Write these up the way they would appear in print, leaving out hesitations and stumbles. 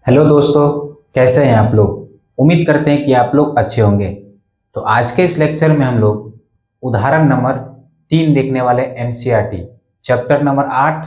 Hello दोस्तों, कैसे हैं आप लोग। उम्मीद करते हैं कि आप लोग अच्छे होंगे। तो आज के इस लेक्चर में हम लोग उदाहरण नंबर 3 देखने वाले एनसीईआरटी चैप्टर नंबर 8,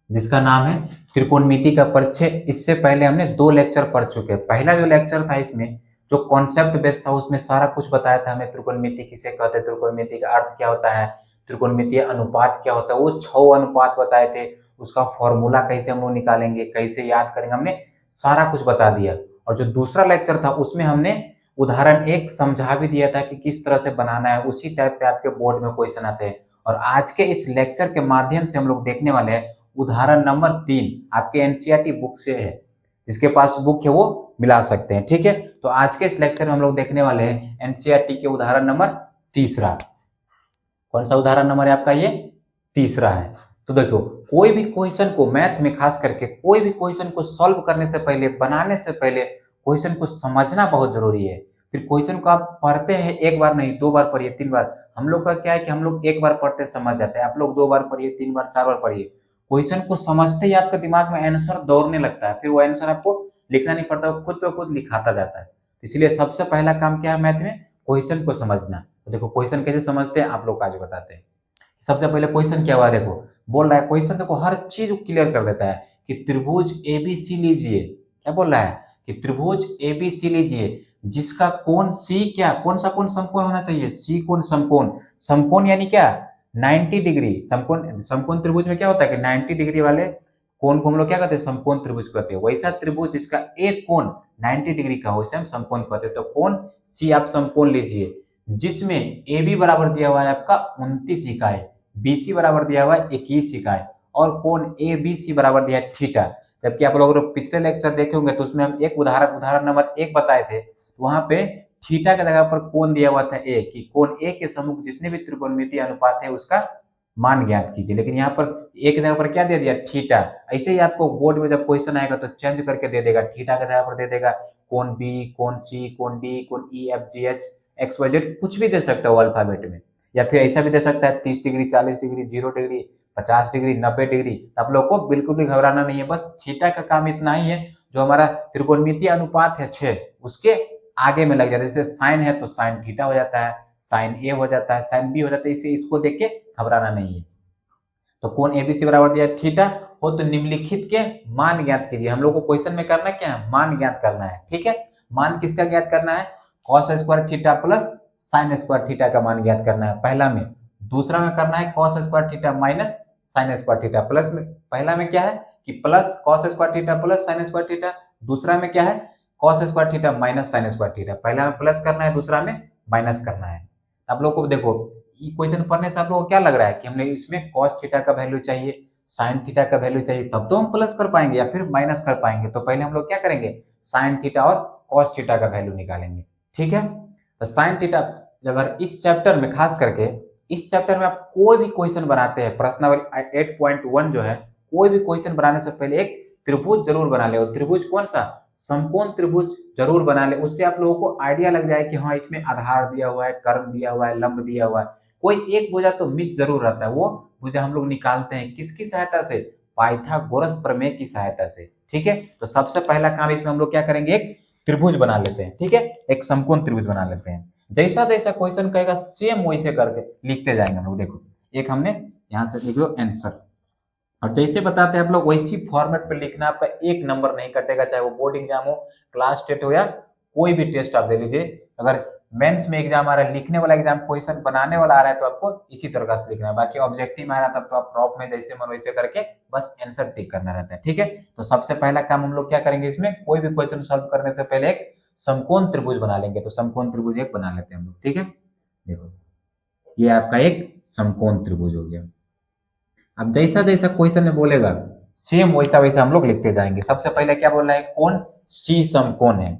जिसका नाम है त्रिकोणमिति का परिचय। इससे पहले हमने 2 लेक्चर पढ़ चुके हैं। पहला जो लेक्चर था इसमें जो कॉन्सेप्ट बेस्ड था उसमें सारा कुछ बताया था हमें। त्रिकोणमिति किसे कहते हैं, त्रिकोणमिति का अर्थ क्या होता है, त्रिकोणमितीय अनुपात क्या होता है, वो 6 अनुपात बताए थे। उसका फॉर्मूला कैसे हम लोग निकालेंगे, कैसे याद करेंगे, हमने सारा कुछ बता दिया। और जो दूसरा लेक्चर था उसमें हमने उदाहरण 1 समझा भी दिया था कि किस तरह से बनाना है। उसी टाइप पे आपके बोर्ड में क्वेश्चन आते हैं। और आज के इस लेक्चर के माध्यम से हम लोग देखने वाले हैं उदाहरण नंबर 3, आपके एनसीईआरटी बुक से है। जिसके पास बुक है वो मिला सकते हैं, ठीक है। तो आज के इस लेक्चर में हम लोग देखने वाले हैं एनसीईआरटी के उदाहरण नंबर तीसरा। कौन सा उदाहरण नंबर है आपका, ये तीसरा है। तो देखो, कोई भी क्वेश्चन को मैथ में खास करके कोई भी क्वेश्चन को सॉल्व करने से पहले, बनाने से पहले क्वेश्चन को समझना बहुत जरूरी है। फिर क्वेश्चन को आप पढ़ते हैं, एक बार नहीं 2 बार पढ़िए, 3 बार। हम लोग का क्या है कि हम लोग एक बार पढ़ते समझ जाते हैं, आप लोग 2 बार पढ़िए, 3 बार, 4 बार पढ़िए। क्वेश्चन को समझते ही आपके दिमाग में आंसर दौड़ने लगता है, फिर वो आंसर आपको लिखना नहीं पड़ता, वो खुद पे खुद लिखाता जाता है। इसलिए सबसे पहला काम क्या है मैथ में, क्वेश्चन को समझना। तो देखो क्वेश्चन कैसे समझते हैं आप लोग आज बताते हैं। सबसे पहले क्वेश्चन क्या हुआ, देखो बोल रहा है क्वेश्चन, देखो हर चीज क्लियर कर देता है कि त्रिभुज एबीसी लीजिए। क्या बोल रहा है कि त्रिभुज एबीसी लीजिए जिसका कोण सी, क्या कौन सा कोण समकोण होना चाहिए, सी कोण समकोण। समकोण यानी क्या, 90 डिग्री। समकोण, समकोण त्रिभुज में क्या होता है कि 90 डिग्री वाले कोण को हम लोग क्या कहते हैं, समकोण त्रिभुज कहते हैं। वैसा त्रिभुज जिसका एक कोण 90 डिग्री का हो उसे हम समकोण कहते हैं। तो कोण सी आप समकोण लीजिए जिसमें ए बी बराबर दिया हुआ है आपका 29 इकाई, बीसी बराबर दिया हुआ है 21 इकाई, और कोण ए बी सी बराबर दिया है थीटा। जबकि आप लोग पिछले लेक्चर देखे होंगे तो उसमें हम एक उदाहरण नंबर 1 बताए थे। वहां पे थीटा के जगह पर कोण दिया हुआ था ए, कि कोण ए के सम्मुख जितने भी त्रिकोणमितीय अनुपात है उसका मान ज्ञात कीजिए। लेकिन यहाँ पर एक जगह पर क्या दे दिया, थीटा। ऐसे ही आपको बोर्ड में जब क्वेश्चन आएगा तो चेंज करके दे देगा, थीटा की जगह पर दे देगा कोण बी, कोण सी, कोण डी, कोण E F G H X Y Z, कुछ भी दे सकता है वो अल्फाबेट में। या फिर ऐसा भी दे सकता है 30 degree, 40 degree, 0 degree, 50 degree, 90 degree. आप लोग को बिल्कुल भी घबराना नहीं है, बस थीटा का काम इतना ही है। जो हमारा त्रिकोणमितीय अनुपात है 6, उसके आगे में लग जाता है। जैसे साइन है तो साइन थीटा हो जाता है, साइन ए हो जाता है, साइन बी हो जाता है। इसे इसको देख के घबराना नहीं है। तो कोण एबीसी बराबर दिया थीटा हो तो निम्नलिखित के मान ज्ञात कीजिए। हम लोग को क्वेश्चन में करना क्या है, मान ज्ञात करना है, ठीक है। मान किसका ज्ञात करना है, cos square theta plus sine square theta का मान ज्ञात करना है पहला में। दूसरा में करना है cos square theta minus sine square theta. Plus में पहला में क्या है कि plus cos square theta plus sine square theta. दूसरा में क्या है, cos square theta minus sine square theta. पहला में प्लस करना है, दूसरा में माइनस करना है। आप लोग को देखो क्वेश्चन पढ़ने से आप लोगों को क्या लग रहा है कि हमने इसमें कॉस थीटा का वैल्यू चाहिए, साइन थीटा का वैल्यू चाहिए, तब तो हम प्लस कर पाएंगे या फिर माइनस कर पाएंगे। तो पहले हम लोग क्या करेंगे, साइन थीटा और कॉस थीटा का वैल्यू निकालेंगे, ठीक है। तो साइन थीटा, अगर इस चैप्टर में खास करके इस चैप्टर में आप कोई भी क्वेश्चन बनाते हैं, प्रश्नावली 8.1 जो है, कोई भी क्वेश्चन बनाने से पहले एक त्रिभुज जरूर बना ले। और त्रिभुज कौन सा, समकोण त्रिभुज जरूर बना ले। उससे आप लोगों को आइडिया लग जाए कि हाँ इसमें आधार दिया हुआ है, कर्ण दिया हुआ है, लंब दिया हुआ है। कोई एक भुजा तो मिस जरूर रहता है, वो भुजा हम लोग निकालते हैं किसकी सहायता से, पाइथागोरस प्रमेय की सहायता से, ठीक है। तो सबसे पहला काम इसमें हम लोग क्या करेंगे, एक त्रिभुज बना लेते हैं, ठीक है। एक समकोण त्रिभुज बना लेते हैं। जैसा जैसा क्वेश्चन कहेगा सेम वैसे करके लिखते जाएंगे हम लोग। देखो एक हमने यहाँ से लिख दो आंसर, और जैसे बताते हैं आप लोग वैसी फॉर्मेट पे लिखना, आपका एक नंबर नहीं कटेगा। चाहे वो बोर्ड एग्जाम हो, क्लास टेस्ट हो, या कोई भी टेस्ट आप दे लीजिए। अगर मेंस में एग्जाम आ रहा है, लिखने वाला एग्जाम, क्वेश्चन बनाने वाला आ रहा है, तो आपको इसी तरह से लिखना है। बाकी ऑब्जेक्टिव में आ रहा है तब तो आप प्रॉप में जैसे मन वैसे करके बस आंसर टिक करना रहता है, ठीक है। तो सबसे पहला काम हम लोग क्या करेंगे, इसमें कोई भी क्वेश्चन सॉल्व करने से पहले एक समकोण त्रिभुज बना लेंगे। तो समकोण त्रिभुज एक बना लेते हैं हम लोग, ठीक है। देखो ये आपका एक समकोण त्रिभुज हो गया। अब जैसा जैसा क्वेश्चन में बोलेगा सेम वैसा वैसा हम लोग लिखते जाएंगे। सबसे पहले क्या बोल रहा है, कोण सी समकोण है,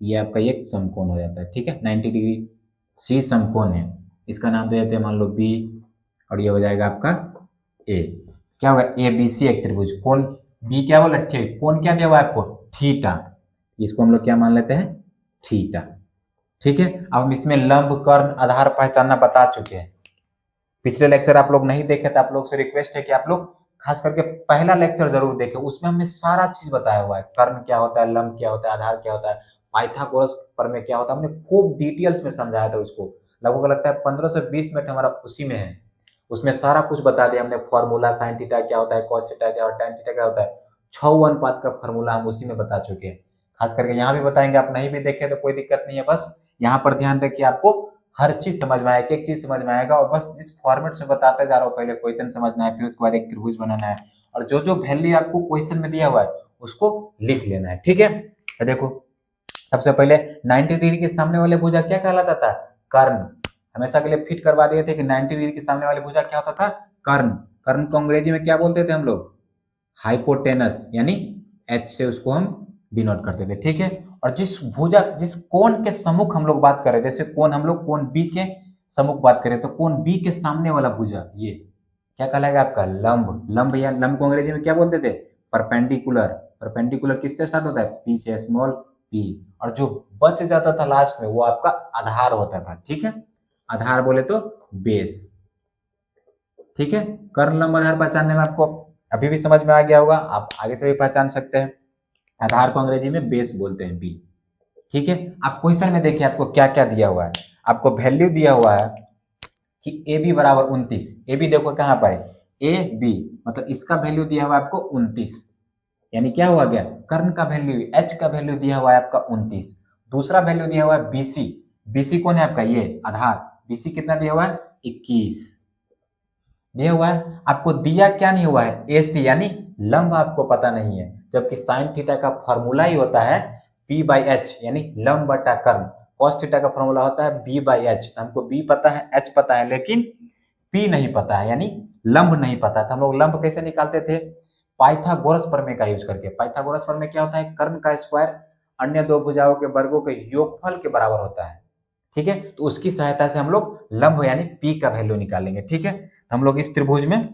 ये आपका एक समकोण हो जाता है, ठीक है, 90 डिग्री। सी समकोण है, इसका नाम दे देते हैं मान लो बी, और ये हो जाएगा आपका ए। क्या होगा, ए बी सी एक त्रिभुज। कोण बी क्या बोला, ठीक, कोण क्या दिया हुआ है आपको, थीटा। इसको हम लोग क्या मान लेते हैं, थीटा, ठीक है। अब हम इसमें लंब, कर्ण, आधार पहचानना बता चुके हैं। पिछले लेक्चर आप लोग नहीं देखे तो आप लोग से रिक्वेस्ट है कि आप लोग खास करके पहला लेक्चर जरूर देखें, उसमें हमने सारा चीज बताया हुआ है। कर्ण क्या होता है, लंब क्या होता है, आधार क्या होता है, पाइथागोरस प्रमेय क्या होता है, हमने खूब डिटेल्स में समझाया था उसको। लगभग लगता है 15 से 20 मिनट हमारा उसी में है। उसमें सारा कुछ बता दिया हमने, फॉर्मूला साइन थीटा क्या होता है, कॉस थीटा क्या होता है, टैन थीटा क्या होता है, 6 अनुपात का फॉर्मूला हम उसी में बता चुके हैं। खास करके यहाँ भी बताएंगे, आप नहीं भी देखे तो कोई दिक्कत नहीं है, बस यहाँ पर ध्यान रखिए आपको हर चीज समझ में आए, एक एक चीज समझ में आएगा। और बस जिस फॉर्मेट से बताते जा रहा हूँ, पहले क्वेश्चन समझना है, फिर उसके बाद एक त्रिभुज बनाना है, और जो जो वैल्यू आपको क्वेश्चन में दिया हुआ है उसको लिख लेना है, ठीक है। तो देखो सबसे पहले 90 डिग्री के सामने वाले भुजा क्या कहलाता था, कर्ण। हमेशा के लिए फिट करवा दिए थे कि 90 डिग्री के सामने वाले भुजा क्या होता था, कर्ण। कर्ण को अंग्रेजी में क्या बोलते थे हम लोग, हाइपोटेनस, यानी एच से उसको हम डिनोट करते थे, ठीक है। और जिस कोण के सम्मुख हम लोग बात करें, जैसे कोण हम लोग कोण बी के सम्मुख बात करें, तो कोण बी के सामने वाला भुजा ये क्या कहलाएगा आपका, लंब। लंब या लंब को अंग्रेजी में क्या बोलते थे, परपेंडिकुलर। परपेंडिकुलर किससे स्टार्ट होता है, पी से, स्मॉल पी। और जो बच जाता था लास्ट में वो आपका आधार होता था, ठीक है। आधार बोले तो बेस, ठीक है। कर्ण लंब आधार पहचानने में आपको अभी भी समझ में आ गया होगा, आप आगे से भी पहचान सकते हैं। आधार को अंग्रेजी में बेस बोलते हैं, बी, ठीक है। आप क्वेश्चन में देखिए आपको क्या क्या दिया हुआ है। आपको वैल्यू दिया हुआ है कि ए बी बराबर 29। ए बी देखो कहां पर है, ए बी, मतलब इसका वैल्यू दिया हुआ है आपको 29, यानी क्या हुआ गया, कर्ण का वैल्यू, एच का वैल्यू दिया हुआ है आपका 29। दूसरा वैल्यू दिया हुआ है बीसी। बीसी कौन है आपका, ये आधार। बीसी कितना दिया हुआ है, 21 दिया हुआ है। आपको दिया क्या नहीं हुआ है, एसी, यानी लंब आपको पता नहीं है, जबकि साइन थीटा का फॉर्मूला ही होता है पी बाई एच, यानी लंब बटा कर्ण। कॉस थीटा का फॉर्मूला होता है बी बाई एच। तो हमको बी पता है, एच पता है, लेकिन पी नहीं पता है, यानी लंब नहीं पता। तो हम लोग लंब कैसे निकालते थे, पाइथागोरस प्रमेय का यूज करके। पाइथागोरस प्रमेय क्या होता है, कर्ण का स्क्वायर अन्य दो भुजाओं के वर्गों के योगफल के बराबर होता है, ठीक है। तो उसकी सहायता से हम लोग लंब यानी पी का वैल्यू निकालेंगे, ठीक है। तो हम लोग इस त्रिभुज में,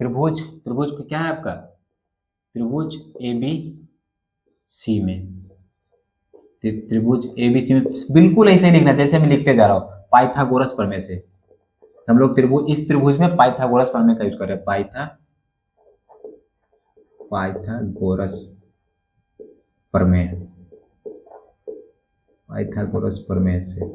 त्रिभुज त्रिभुज क्या है आपका, त्रिभुज ए बी सी में, त्रिभुज ए बी सी में बिल्कुल ऐसे ही लिखना जैसे मैं लिखते जा रहा हूं, पाइथागोरस प्रमेय से। हम लोग त्रिभुज, इस त्रिभुज में पाइथागोरस प्रमेय का यूज कर रहे हैं, पाइथागोरस प्रमेय, पाइथागोरस प्रमेय से,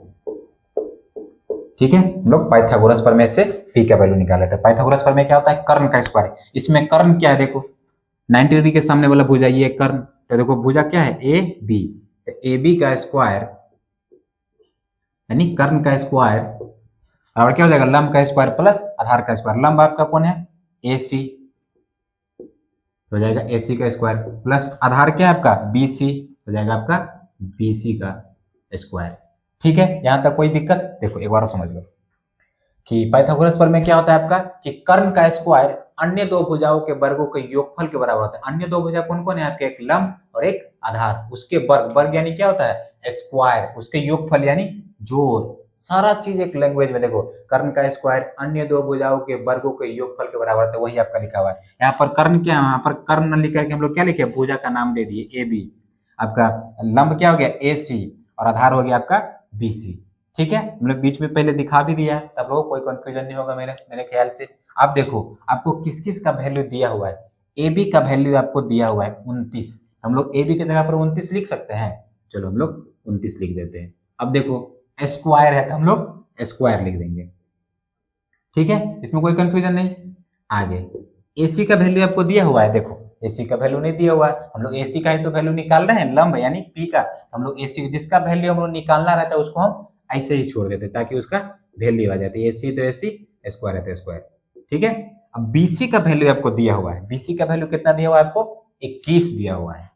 ठीक है। हम लोग पाइथागोरस प्रमेय से पी का वैल्यू निकाल लेते हैं। पाइथागोरस प्रमेय क्या होता है, कर्ण का स्क्वायर। इसमें कर्ण क्या है, देखो 90 डिग्री के सामने वाला भुजा ये कर्ण, तो देखो भुजा क्या है, ए बी। तो ए बी का स्क्वायर यानी कर्ण का स्क्वायर, और क्या हो जाएगा, लंब का स्क्वायर प्लस आधार का स्क्वायर। लंब आपका कौन है, ए सी, हो जाएगा ए सी का स्क्वायर, प्लस आधार क्या है आपका, बी सी, हो जाएगा आपका बी सी का स्क्वायर, ठीक है। यहां तक कोई दिक्कत, देखो एक बार समझ लो कि पाइथागोरस प्रमेय क्या होता है आपका, कि कर्ण का स्क्वायर अन्य दो भुजाओं के वर्गों के योगफल के बराबर होता है। अन्य दो भुजा कौन कौन है आपके, एक लंब और एक आधार, उसके वर्ग, वर्ग यानी क्या होता है, स्क्वायर, उसके योगफल यानी जोड़। सारा चीज एक लैंग्वेज में देखो, कर्ण का स्क्वायर अन्य दो भुजाओं के वर्गों के योगफल के बराबर होता है, वही आपका लिखा हुआ है। यहाँ पर कर्ण क्या है, यहाँ पर कर्ण लिख करके हम लोग क्या लिखे, भुजा का नाम दे दिए ए बी। आपका लंब क्या हो गया, ए सी, और आधार हो गया आपका बी सी, ठीक है। हमने बीच में पहले दिखा भी दिया है, तब लोगों को कोई कंफ्यूजन नहीं होगा मेरे मेरे ख्याल से। आप देखो आपको किस किस का वैल्यू दिया हुआ है, ए बी का वैल्यू आपको दिया हुआ है 29। हम लोग ए बी की जगह पर 29 लिख सकते हैं, चलो हम लोग 29 लिख देते हैं। अब देखो स्क्वायर है तो हम लोग स्क्वायर लिख देंगे, ठीक है, इसमें कोई कंफ्यूजन नहीं। आगे एसी का वैल्यू आपको दिया हुआ है, देखो एसी का वैल्यू नहीं दिया हुआ है, हम लोग एसी का ही तो वैल्यू निकाल रहे हैं, लंब यानी पी का। हम लोग एसी जिसका वैल्यू हम लोग निकालना रहता है उसको हम ऐसे ही छोड़ देते ताकि उसका वैल्यू आ जाती है, एसी तो एसी, स्क्वायर है तो स्क्वायर, ठीक है। अब बीसी का वैल्यू आपको दिया हुआ है, बीसी का वैल्यू कितना दिया हुआ है आपको, 21 दिया हुआ है,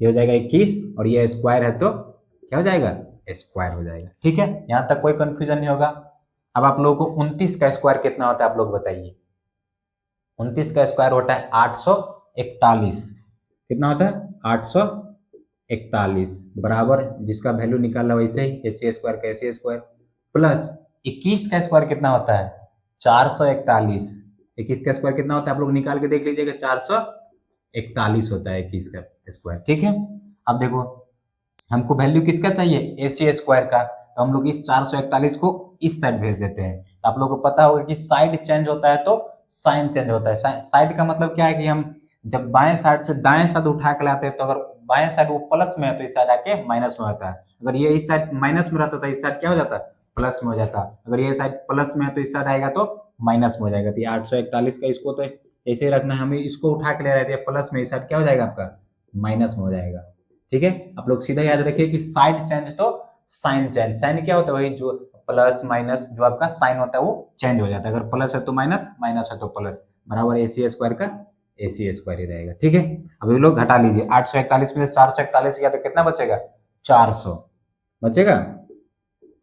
ये हो जाएगा 21, और ये स्क्वायर है तो क्या हो जाएगा, स्क्वायर हो जाएगा, ठीक है। यहां तक कोई कंफ्यूजन नहीं होगा। अब आप लोगों को 29 का स्क्वायर कितना होता है आप लोग बताइए, 29 का स्क्वायर होता है 841, कितना होता है 841, बराबर जिसका वैल्यू निकाला वैसे ही एसी स्क्वायर का एसी स्क्वायर, प्लस 21 का स्क्वायर कितना होता है 441। 21 का स्क्वायर कितना होता है आप लोग निकाल के देख लीजिएगा, 441 होता है 21 का स्क्वायर, ठीक है। अब देखो हमको वैल्यू किसका चाहिए, एसी स्क्वायर का, तो हम लोग इस 441 को इस साइड भेज देते हैं। आप लोगों को पता होगा कि साइड चेंज होता है तो साइन चेंज होता है। साइड का मतलब क्या है कि हम जब बाएं साइड से दाएं साइड उठा के लाते हैं तो अगर बाएं साइड वो प्लस में है तो इस साइड आके माइनस में होता है। अगर ये इस साइड माइनस में रहता तो इस साइड क्या हो जाता, प्लस में हो जाता। अगर ये साइड प्लस में है तो इस साइड आएगा तो माइनस में हो जाएगा। तो 841 का इसको तो ऐसे ही रखना है, हमें इसको उठा के ले रहे थे प्लस में, इस साइड क्या हो जाएगा आपका माइनस में हो जाएगा। ठीक है, आप लोग सीधा याद रखिए कि साइड चेंज तो साइन चेंज। साइन क्या होता है, वही जो प्लस माइनस जो आपका साइन होता है वो चेंज हो जाता है। अगर प्लस है तो माइनस, माइनस है तो प्लस, बराबर AC स्क्वायर का AC स्क्वायर ही रहेगा। ठीक है, अब ये लोग घटा लीजिए, 841 में से 441 किया तो कितना बचेगा, 400 बचेगा,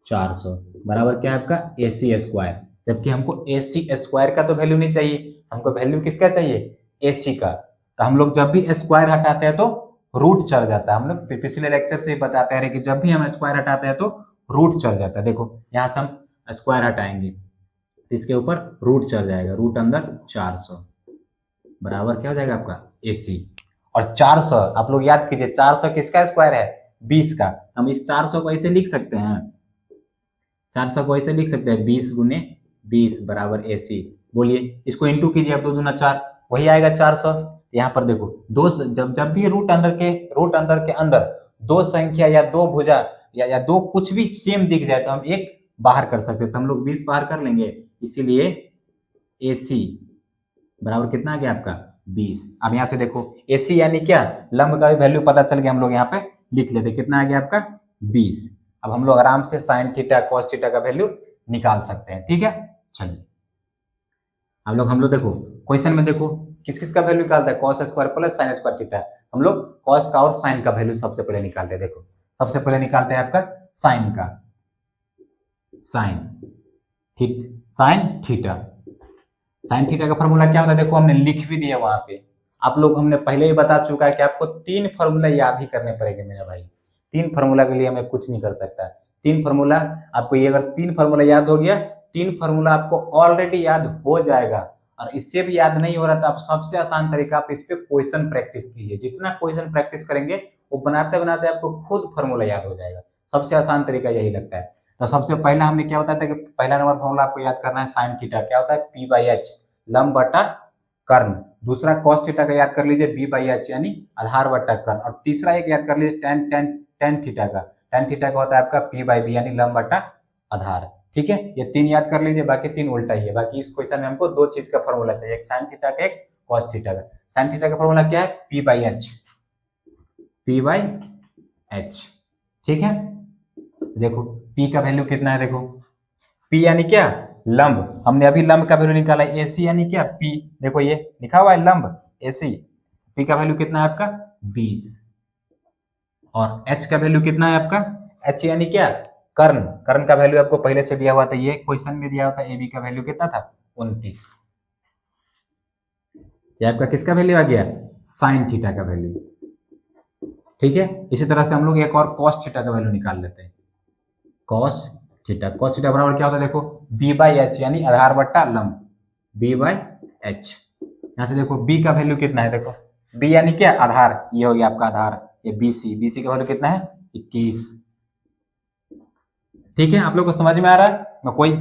400 बराबर क्या है आपका AC स्क्वायर। जबकि हमको AC स्क्वायर का तो वैल्यू नहीं चाहिए, हमको वैल्यू किसका चाहिए, AC का। तो हम लोग जब भी स्क्वायर हटाते हैं तो रूट चढ़ जाता है। हम लोग पिछले लेक्चर से बताते हैं कि जब भी हम स्क्वायर हटाते हैं तो रूट चढ़ जाता है। देखो यहाँ से हम स्क्वायर हटाएंगे, इसके ऊपर रूट चढ़ जाएगा, रूट अंदर 400 बराबर क्या हो जाएगा आपका AC। और 400 आप लोग याद कीजिए, 400 किसका स्क्वायर है, 20 का। हम इस 400 को ऐसे लिख सकते हैं, 400 को ऐसे लिख सकते हैं 20 गुने 20 बराबर AC। बोलिए इसको इंटू कीजिए, अब 2 दूना 4, वही आएगा 400। यहाँ पर देखो दो, जब भी रूट अंदर के अंदर दो संख्या या दो भुजा या दो कुछ भी सेम दिख जाए तो हम एक बाहर कर सकते हैं। तो हम लोग 20 बाहर कर लेंगे, इसीलिए AC बराबर कितना आ गया आपका 20। अब यहाँ से देखो AC यानी क्या, लंब का भी वैल्यू पता चल गया, हम लोग यहाँ पे लिख लेते कितना आ गया आपका 20। अब हम लोग आराम से साइन थीटा कॉस थीटा का वैल्यू निकाल सकते हैं। ठीक है, चलिए हम लोग देखो क्वेश्चन में देखो किस किस का वैल्यू निकालता है, cos square plus sine square theta. हम लोग कॉस का और साइन का वैल्यू सबसे पहले निकालते हैं। देखो सबसे पहले निकालते हैं आपका साइन का, साइन थीटा। साइन थीटा का फॉर्मूला क्या होता है, देखो हमने लिख भी दिया वहां पे, आप लोग हमने पहले ही बता चुका है कि आपको 3 फॉर्मूला याद ही करने पड़ेंगे मेरा भाई। 3 फॉर्मूला के लिए हमें कुछ नहीं कर सकता। 3 फॉर्मूला आपको, ये अगर 3 फॉर्मूला याद हो गया, 3 फॉर्मूला आपको ऑलरेडी याद हो जाएगा। और इससे भी याद नहीं हो रहा था, आप सबसे आसान तरीका आप इस पे क्वेश्चन प्रैक्टिस कीजिए। जितना क्वेश्चन प्रैक्टिस करेंगे वो बनाते बनाते आपको खुद फॉर्मूला याद हो जाएगा। सबसे आसान तरीका यही लगता है। तो सबसे पहला हमने क्या बताया था कि पहला नंबर फॉर्मूला आपको याद करना है साइन थीटा, क्या होता है P/H लंब बटा कर्ण। दूसरा कॉस थीटा का याद कर लीजिए B/H यानी आधार बटा कर्ण। और तीसरा एक याद कर लीजिए टेन थीटा का, टेन थीटा का होता है आपका P/B यानी लंब बटा आधार। ठीक है, ये 3 याद कर लीजिए, बाकी 3 उल्टा ही है। बाकी इस क्वेश्चन में हमको 2 चीज का फॉर्मूला चाहिए, एक साइन थीटा का, एक कॉस थीटा का। साइन थीटा का फॉर्मूला क्या है P/H, P/H। ठीक है, देखो P का वैल्यू कितना है, देखो P यानी क्या लंब, हमने अभी लंब का वैल्यू निकाला है। AC यानी क्या P, देखो ये लिखा हुआ है लंब AC। P का वैल्यू कितना है आपका 20। और H का वैल्यू कितना है आपका, H यानी क्या कर्ण, कर्ण का वैल्यू आपको पहले से दिया हुआ था, ये क्वेश्चन में दिया हुआ था। AB का वैल्यू कितना था 29। ये आपका किसका वैल्यू आ गया, साइन थीटा का वैल्यू। ठीक है, इसी तरह से हम लोग एक और कॉस थीटा का वैल्यू निकाल लेते हैं। कॉस थीटा बराबर क्या होता है, देखो B/H यानी आधार बट्टा लंब, B/H। यहां से देखो B का वैल्यू कितना है, देखो B यानी क्या आधार, ये हो गया आपका आधार, ये BC का वैल्यू कितना है 21। ठीक है, आप लोग को समझ में आ रहा है, मैं कोई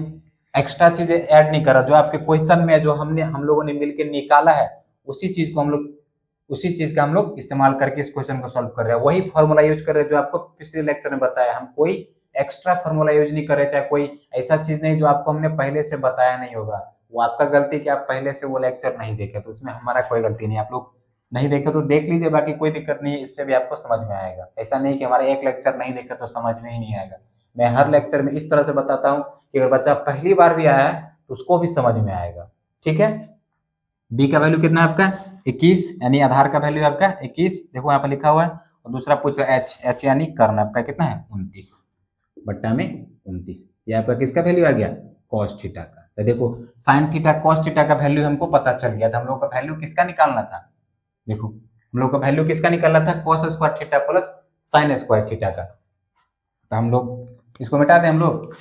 एक्स्ट्रा चीज ऐड नहीं कर रहा। जो आपके क्वेश्चन में जो हम लोगों ने मिलकर निकाला है उसी चीज का हम लोग इस्तेमाल करके इस क्वेश्चन को सॉल्व कर रहे हैं। वही फॉर्मूला यूज कर रहे हैं जो आपको पिछले लेक्चर में बताया। हम कोई एक्स्ट्रा फॉर्मूला यूज नहीं कर रहे, चाहे कोई ऐसा चीज नहीं जो आपको हमने पहले से बताया नहीं होगा। वो आपका गलती कि आप पहले से वो लेक्चर नहीं देखे, तो उसमें हमारा कोई गलती नहीं। आप लोग नहीं देखे तो देख लीजिए, बाकी कोई दिक्कत नहीं है, इससे भी आपको समझ में आएगा। ऐसा नहीं कि हमारा एक लेक्चर नहीं देखे तो समझ में ही नहीं आएगा। मैं हर लेक्चर में इस तरह से बताता हूँ कि अगर बच्चा पहली बार भी आया है तो उसको भी समझ में आएगा। ठीक है, B का वैल्यू कितना है आपका 21 यानी आधार का वैल्यू आपका 21, देखो यहाँ पर लिखा हुआ है। और दूसरा पूछ रहा है H यानी कर्ण, आपका कितना है 29 बट्टा में 29। ये आपका किसका वैल्यू आ गया कॉस थीटा का। तो देखो साइन थीटा कॉस थीटा का वैल्यू हमको पता चल गया था। हम लोग का वैल्यू किसका निकालना था, देखो हम लोग का वैल्यू किसका निकालना था, cos square theta plus sine square theta का। तो हम लोग इसको मिटा दें, हम लोग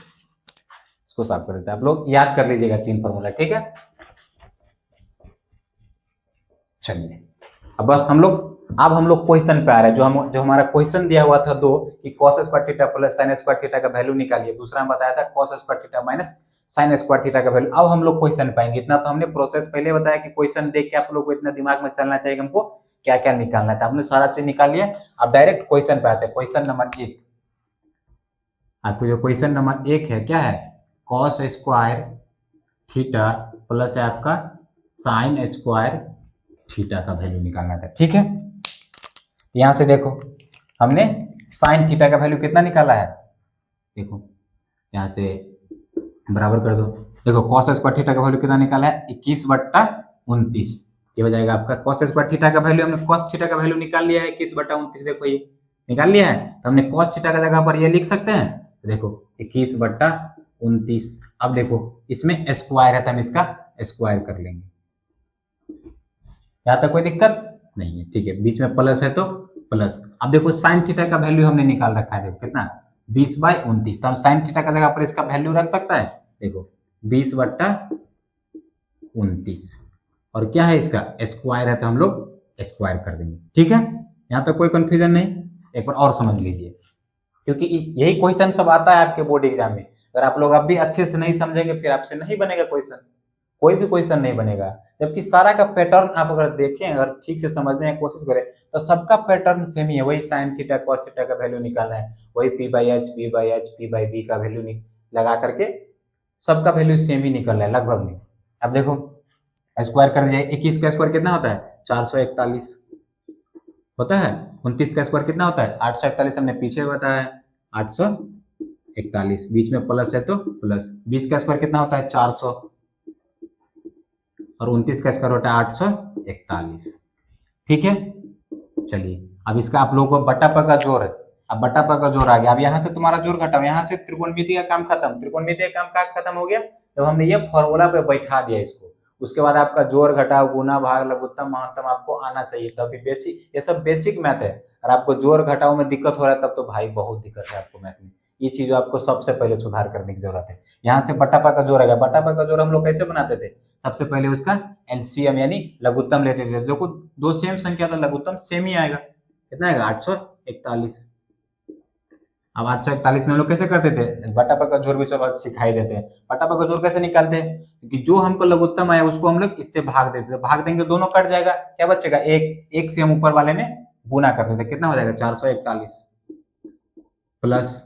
इसको साफ कर देते हैं। आप लोग याद कर लीजिएगा 3 फॉर्मूला। ठीक है, चलिए अब बस हम लोग क्वेश्चन पे आ रहे हैं। जो हमारा क्वेश्चन दिया हुआ था 2 कि cos square theta plus sin square theta का वैल्यू निकालिए। दूसरा हम बताया था cos square theta minus sine square theta का वैल्यू। अब हम लोग क्वेश्चन पाएंगे। इतना तो हमने प्रोसेस पहले बताया कि क्वेश्चन देख के आप लोग को इतना दिमाग में चलना चाहिए कि हमको क्या क्या निकालना था। हमने सारा चीज निकाल लिया। अब डायरेक्ट क्वेश्चन पे आते हैं। क्वेश्चन नंबर 1, आपको जो क्वेश्चन नंबर 1 है क्या है, कॉस स्क्वायर थीटा प्लस है आपका साइन स्क्वायर थीटा का वैल्यू निकालना था। ठीक है, यहां से देखो हमने साइन थीटा का वैल्यू कितना निकाला है, देखो यहां से बराबर कर दो। देखो कॉस स्क्वायर थीटा का वैल्यू कितना निकाला है, 21/29। ये हो जाएगा आपका कॉस स्क्वायर थीटा का वैल्यू। हमने कॉस थीटा का वैल्यू निकाल लिया है 21/29। देखो ये निकाल लिया है, तो हमने कॉस थीटा का जगह पर ये लिख सकते हैं। तो देखो 21/29। अब देखो इसमें स्क्वायर है तो हम इसका स्क्वायर कर लेंगे। यहां तक कोई दिक्कत नहीं है, ठीक है। बीच में प्लस है तो प्लस। अब देखो साइन थीटा का वैल्यू हमने निकाल रखा है, देखो कितना 20/29। तो हम साइन थीटा का जगह पर इसका वैल्यू रख सकता है। देखो 20/29 और क्या है इसका स्क्वायर है तो हम लोग स्क्वायर कर देंगे। ठीक है, यहां तक कोई कंफ्यूजन नहीं। एक बार और समझ लीजिए, क्योंकि यही क्वेश्चन सब आता है आपके बोर्ड एग्जाम में। अगर आप लोग अब भी अच्छे से नहीं समझेंगे फिर आपसे नहीं बनेगा क्वेश्चन, कोई भी क्वेश्चन नहीं बनेगा। जबकि सारा का पैटर्न आप अगर देखें, अगर ठीक से समझने की कोशिश करें तो सबका पैटर्न सेम ही है। वही साइन थीटा कॉस थीटा का वैल्यू निकालना है, वही p/h p/h p/b का वैल्यू लगा करके सबका वैल्यू सेम ही निकल रहा है लगभग में। अब देखो स्क्वायर कर दिया, 21 का स्क्वायर कितना होता है 441 होता है। 29 का स्क्वायर कितना होता है 841, हमने पीछे बताया है 841। बीच में प्लस है तो प्लस। 20 का स्क्वायर कितना होता है 400 और 29 का स्क्वायर होता है 841। ठीक है, चलिए अब इसका आप लोगों को बट्टा का जोड़ है। अब बट्टा का जोड़ आ गया। अब यहाँ से तुम्हारा जोड़ घटाओ, यहाँ से त्रिकोणमिति का काम खत्म। त्रिकोणमिति का काम का खत्म हो गया जब हमने ये फॉर्मूला पे बैठा दिया इसको। उसके बाद आपका जोड़ घटाव गुना भाग लघुत्तम महत्तम आपको आना चाहिए, तभी बेसिक, ये सब बेसिक मैथ है। अगर आपको जोड़ घटाव में दिक्कत हो रहा है तब तो भाई बहुत दिक्कत है आपको मैथ में। ये चीज आपको सबसे पहले सुधार करने की जरूरत है। यहाँ से बट्टा का जोड़ आ गया। बट्टा का जोड़ हम लोग कैसे बनाते थे, सबसे पहले उसका एलसीएम यानी लघुत्तम लेते थे। देखो दो सेम संख्या तो लघुत्तम सेम ही आएगा। कितना आएगा 841। अब 841 में हम लोग कैसे करते थे, बट्टा का जोड़ भी चलो सिखाई देते हैं। बट्टा का जोड़ कैसे निकालते हैं कि जो हमको लघुत्तम आया उसको हम लोग इससे भाग देते थे। भाग देंगे दोनों कट जाएगा, क्या बचेगा एक से हम ऊपर वाले में गुना करते थे। कितना हो जाएगा 441 प्लस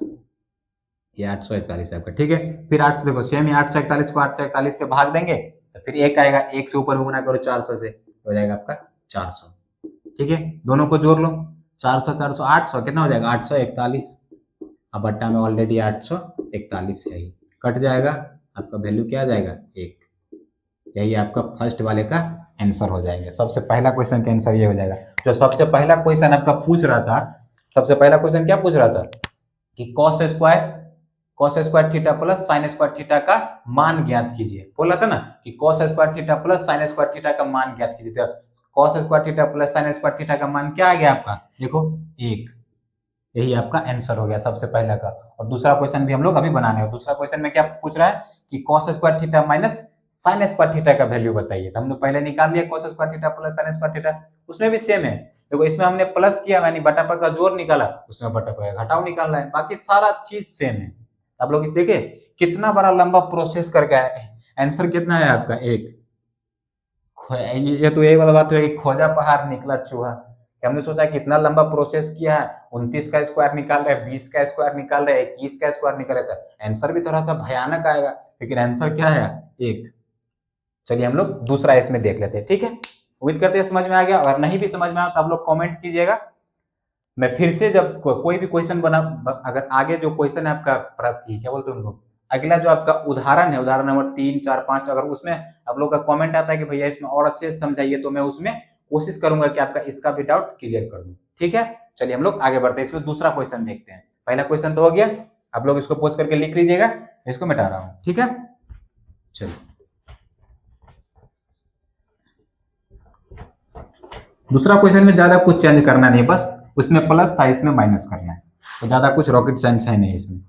ये 841 आपका। ठीक है, फिर 8 देखो सेम ही 841 को 841 से भाग देंगे तो फिर एक आएगा, एक से ऊपर में गुना करो 400 से, हो जाएगा आपका 400। ठीक है, दोनों को जोड़ लो 400 400 800 कितना हो जाएगा 841। अब बट्टा में ऑलरेडी 841 है ही, कट जाएगा आपका वैल्यू क्या आ जाएगा 1। यही आपका फर्स्ट वाले का आंसर हो जाएगा। सबसे पहला क्वेश्चन का आंसर ये हो जाएगा। जो सबसे पहला क्वेश्चन आपका पूछ रहा था, सबसे पहला क्वेश्चन क्या पूछ रहा था कि cos square theta plus sine square theta का मान ज्ञात कीजिए। बोला था ना कि cos square theta plus sine square theta का मान ज्ञात कीजिए। Cos square theta plus sine square theta का मान क्या आ गया आपका, देखो 1। यही आपका आंसर हो गया सबसे पहला का। और दूसरा क्वेश्चन भी हम लोग अभी बनाने हैं। दूसरा क्वेश्चन में क्या पूछ रहा है कि cos square theta minus sine square theta का वैल्यू बताइए। तो हमने पहले निकाल लिया cos square theta plus sine square theta, उसमें भी सेम है। देखो इसमें हमने प्लस किया यानी बटा का जोड़ निकाला, उसमें बटा का घटाव निकालना है, बाकी सारा चीज सेम है। आप लोग देखिए कितना बड़ा लंबा प्रोसेस करके आए। आंसर कितना है आपका 1। ये तो यही वाला बात है कि खोजा पहाड़ निकला चूहा। हमने सोचा कितना लंबा प्रोसेस किया है, 29 का स्क्वायर निकाल रहे, 20 का स्क्वायर निकाल रहे, 21 का स्क्वायर निकाल रहे, आंसर भी थोड़ा सा भयानक आएगा, लेकिन आंसर क्या है 1। चलिए हम लोग दूसरा इसमें देख लेते हैं। ठीक है, उम्मीद करते हैं समझ में आ गया। अगर नहीं भी समझ में आया तो आप लोग कमेंट कीजिएगा। मैं फिर से जब कोई भी क्वेश्चन बना, अगर आगे जो क्वेश्चन है आपका क्या बोलते हैं उनको, अगला जो आपका उदाहरण है, उदाहरण नंबर 3 4 5, अगर उसमें आप लोग का कमेंट आता है कि भैया इसमें और अच्छे से समझाइए, तो मैं उसमें कोशिश करूंगा कि आपका इसका भी डाउट क्लियर कर दूं। ठीक है, चलिए हम लोग आगे बढ़ते हैं। इसमें दूसरा क्वेश्चन देखते हैं। पहला क्वेश्चन तो हो गया, आप लोग इसको पोस्ट करके लिख लीजिएगा, इसको मिटा रहा हूं। ठीक है, चलिए दूसरा क्वेश्चन में ज्यादा कुछ चेंज करना नहीं, बस उसमें प्लस था इसमें माइनस करना है, तो ज्यादा कुछ रॉकेट साइंस है नहीं इसमें।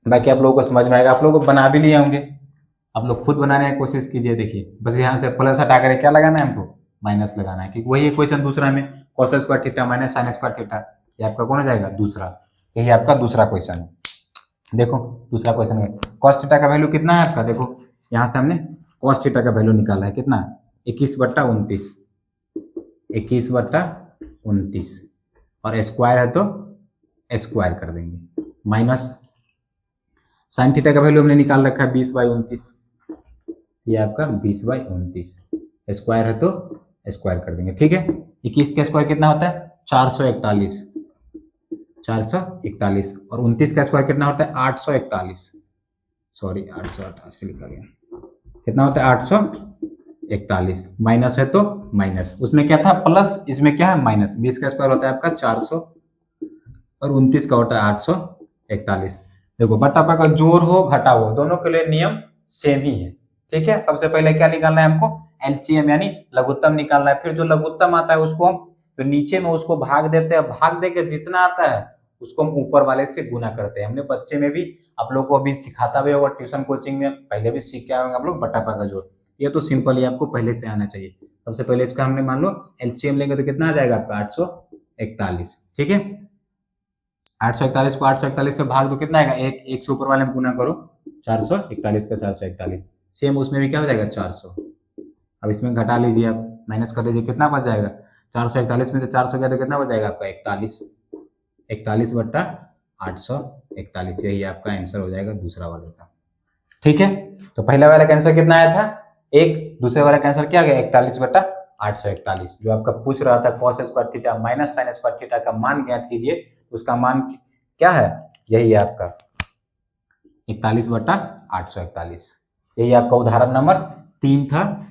बाकी आप लोगों को समझ में आएगा। आप लोग बना भी लिए होंगे, आप लोग खुद बनाने की कोशिश कीजिए। देखिए बस यहाँ से प्लस हटा कर क्या लगाना है हमको, माइनस लगाना है, क्योंकि वही क्वेश्चन दूसरा में cos square theta minus sine square theta, ये आपका कौन हो जाएगा दूसरा। यही आपका दूसरा क्वेश्चन है। देखो दूसरा क्वेश्चन है, cos थीटा का वैल्यू कितना है आपका, देखो यहाँ से हमने cos थीटा का वैल्यू निकाला है कितना, 21/29, 21/29 और स्क्वायर है तो स्क्वायर कर देंगे, माइनस साइन थीटा का वैल्यू हमने निकाल रखा है 20/29, ये आपका 20/29, स्क्वायर है तो स्क्वायर कर देंगे, ठीक है। 21 का स्क्वायर कितना होता है 441, 441 और 29 का स्क्वायर कितना होता है 841, सॉरी 888 लिखा गया, कितना होता है 841, माइनस है तो माइनस, उसमें क्या था प्लस, इसमें क्या है माइनस, 20 का स्क्वायर होता है आपका 400 और 29 का होता है 841। देखो बट्टा का जोड़ हो घटा हो दोनों के लिए नियम सेम ही है, ठीक है। सबसे पहले क्या निकालना है हमको एलसीएम यानी लघुत्तम निकालना है, फिर जो लघुत्तम आता है उसको हम तो नीचे में उसको भाग देते हैं, भाग दे के जितना आता है उसको हम ऊपर वाले से गुना करते हैं। हमने बच्चे में भी आप लोग को अभी सिखाता भी होगा, ट्यूशन कोचिंग में पहले भी सीख के आए होंगे आप लोग बट्टा का जोड़, ये तो सिंपल ही आपको पहले से आना चाहिए। सबसे पहले इसका हमने मान लो एलसीएम लेंगे तो कितना आ जाएगा आपका 841, ठीक है। 841 को 841 से भाग दो कितना आएगा, एक से ऊपर वाले में गुना करो 441 का 441, सेम उसमें भी क्या हो जाएगा 400। अब इसमें घटा लीजिए आप, माइनस कर लीजिए, कितना बच जाएगा 441 में से 400 गया तो कितना बच जाएगा आपका 41, 41/841, यही आपका आंसर हो जाएगा दूसरा वाले का, ठीक है। तो पहला वाला का आंसर कितना आया था एक, दूसरे वाला का आंसर क्या गया 41/841, जो आपका पूछ रहा था cos square theta minus sine square theta का मान ज्ञात कीजिए, उसका मान क्या है, यही है आपका 41/841, यही आपका उदाहरण नंबर 3 था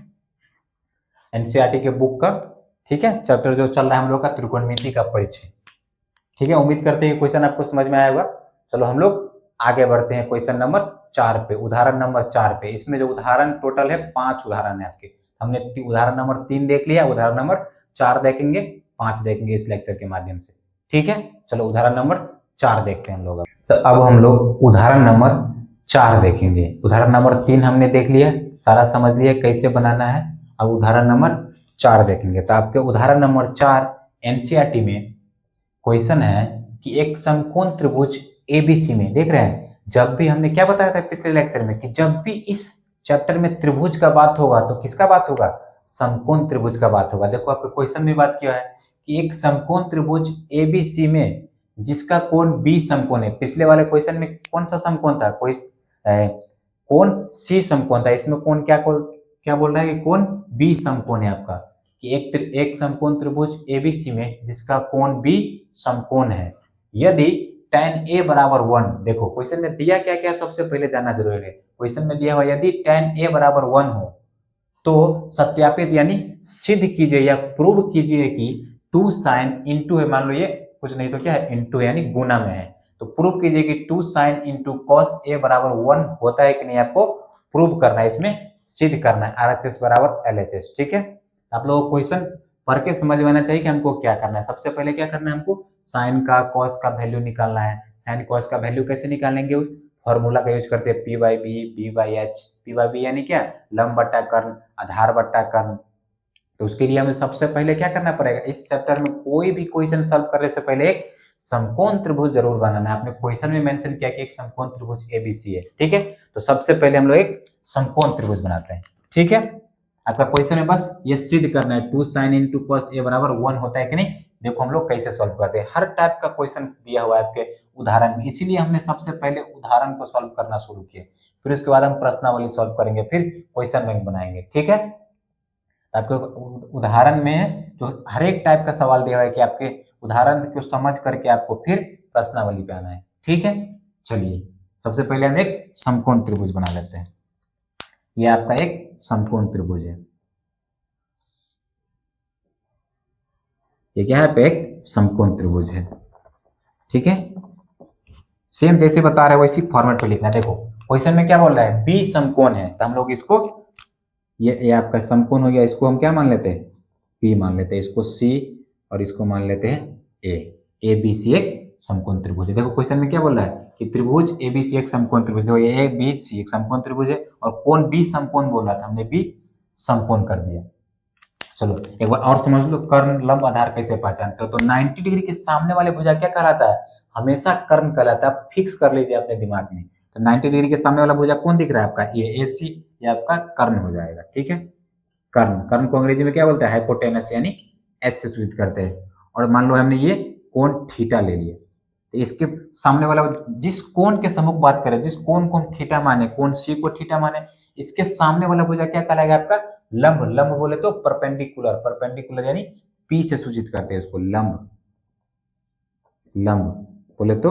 एनसीईआरटी के बुक का, ठीक है। चैप्टर जो चल रहा है हम लोग का त्रिकोणमिति का परिचय, ठीक है। उम्मीद करते हैं क्वेश्चन आपको समझ में आया होगा। चलो हम लोग आगे बढ़ते हैं क्वेश्चन नंबर 4 पे, उदाहरण नंबर 4 पे। इसमें जो उदाहरण टोटल है 5 उदाहरण है आपके, हमने उदाहरण नंबर 3 देख लिया, उदाहरण नंबर 4 देखेंगे, 5 देखेंगे इस लेक्चर के माध्यम से, ठीक है। चलो उदाहरण नंबर 4 देखते हैं हम लोग। तो अब हम लोग उदाहरण नंबर 4 देखेंगे। उदाहरण नंबर 3 हमने देख लिया, सारा समझ लिया कैसे बनाना है, अब उदाहरण नंबर 4 देखेंगे। तो आपके उदाहरण नंबर 4 एनसीईआरटी में क्वेश्चन है कि एक समकोण त्रिभुज एबीसी में, देख रहे हैं जब भी हमने क्या बताया था पिछले लेक्चर में कि जब भी इस चैप्टर में त्रिभुज का बात होगा तो किसका बात होगा, समकोण त्रिभुज का बात होगा। देखो आपके क्वेश्चन में बात किया है कि एक समकोण त्रिभुज एबीसी में जिसका कोण बी समकोण है, पिछले वाले क्वेश्चन में कौन सा समकोण था, कोई कोण सी समकोण था, इसमें कोण क्या बोल रहा है कि कोण बी समकोण है आपका, कि एक समकोण त्रिभुज एबीसी में जिसका कोण बी समकोण है, यदि tan a बराबर 1, देखो क्वेश्चन में दिया क्या क्या सबसे पहले जानना जरूरी है। क्वेश्चन में दिया हुआ यदि tan a बराबर 1 हो तो सत्यापित यानी सिद्ध कीजिए या प्रूव कीजिए कि 2 sin इंटू है, मान लो ये कुछ नहीं तो क्या है इंटू यानी गुना में है, तो प्रूव कीजिए कि 2 sin इंटू cos a बराबर 1 होता है कि नहीं, आपको प्रूव करना है, इसमें सिद्ध करना है, RHS बराबर LHS, ठीक है। आप लोगों को क्वेश्चन पढ़ के समझ में आना चाहिए कि हमको क्या करना है। सबसे पहले क्या करना है, हमको साइन का कॉस का वैल्यू निकालना है। साइन कॉस का वैल्यू कैसे निकालेंगे, फॉर्मूला का यूज करते हैं P by B, B by H. P by B यानी क्या, लंब बट्टा कर्ण, आधार बट्टा कर्ण। तो उसके लिए हमें सबसे पहले क्या करना पड़ेगा, इस चैप्टर में कोई भी क्वेश्चन सॉल्व करने से पहले एक समकोण त्रिभुज जरूर बनाना है। आपने क्वेश्चन में मेंशन किया कि एक समकोण त्रिभुज एबीसी है, ठीक है। तो सबसे पहले हम लोग एक समकोण त्रिभुज बनाते हैं, ठीक है। आपका क्वेश्चन है बस ये सिद्ध करना है 2 sin इंटू कॉस ए बराबर 1 होता है कि नहीं। देखो हम लोग कैसे सॉल्व करते हैं, हर टाइप का क्वेश्चन दिया हुआ है आपके उदाहरण में, इसीलिए हमने सबसे पहले उदाहरण को सॉल्व करना शुरू किया, फिर उसके बाद हम प्रश्नावली सॉल्व करेंगे, फिर क्वेश्चन बैंक बनाएंगे, ठीक है। आपके उदाहरण में जो हर एक टाइप का सवाल दिया हुआ है कि आपके उदाहरण को समझ करके आपको फिर प्रश्नावली पे आना है, ठीक है। चलिए सबसे पहले हम एक समकोण त्रिभुज बना लेते हैं। यह आपका एक समकोण त्रिभुज है, ये क्या है पे एक समकोण त्रिभुज है, ठीक है। सेम जैसे बता रहे हैं वैसी फॉर्मेट पे लिखना है। देखो क्वेश्चन में क्या बोल रहा है, बी समकोण है, तो हम लोग इसको ये आपका समकोण हो गया, इसको हम क्या मान लेते हैं पी मान लेते हैं, इसको सी और इसको मान लेते हैं ए बी सी एक समकोण त्रिभुज है। देखो क्वेश्चन में क्या बोल रहा है कि त्रिभुज ए बी सी एक समकोण त्रिभुज, देखो ए बी सी एक समकोण त्रिभुज है और कोण बी समकोण बोला था, हमने बी समकोण कर दिया। चलो एक बार और समझ लो, कर्ण लंब आधार कैसे पहचानते हो, तो 90 डिग्री के सामने वाले भुजा क्या कहलाता है, हमेशा कर्ण कहलाता है, फिक्स कर लीजिए अपने दिमाग में। तो 90 डिग्री के सामने वाला भुजा कौन दिख रहा है आपका, ये AC, ये आपका कर्ण हो जाएगा, ठीक है। कर्ण, कर्ण को अंग्रेजी में क्या बोलते हैं, हाइपोटेनस, यानी H से सूचित करते हैं। और मान लो हमने ये कोण थीटा ले लिया, तो इसके सामने वाला जिस कोण के सम्मुख बात करें, जिस कोण को थीटा माने, कोण C को थीटा माने, इसके सामने वाला भुजा क्या कहलाएगा आपका, लंब। लंब बोले तो परपेंडिकुलर, परपेंडिकुलर यानी P से सूचित करते हैं उसको, लंब, लंब बोले तो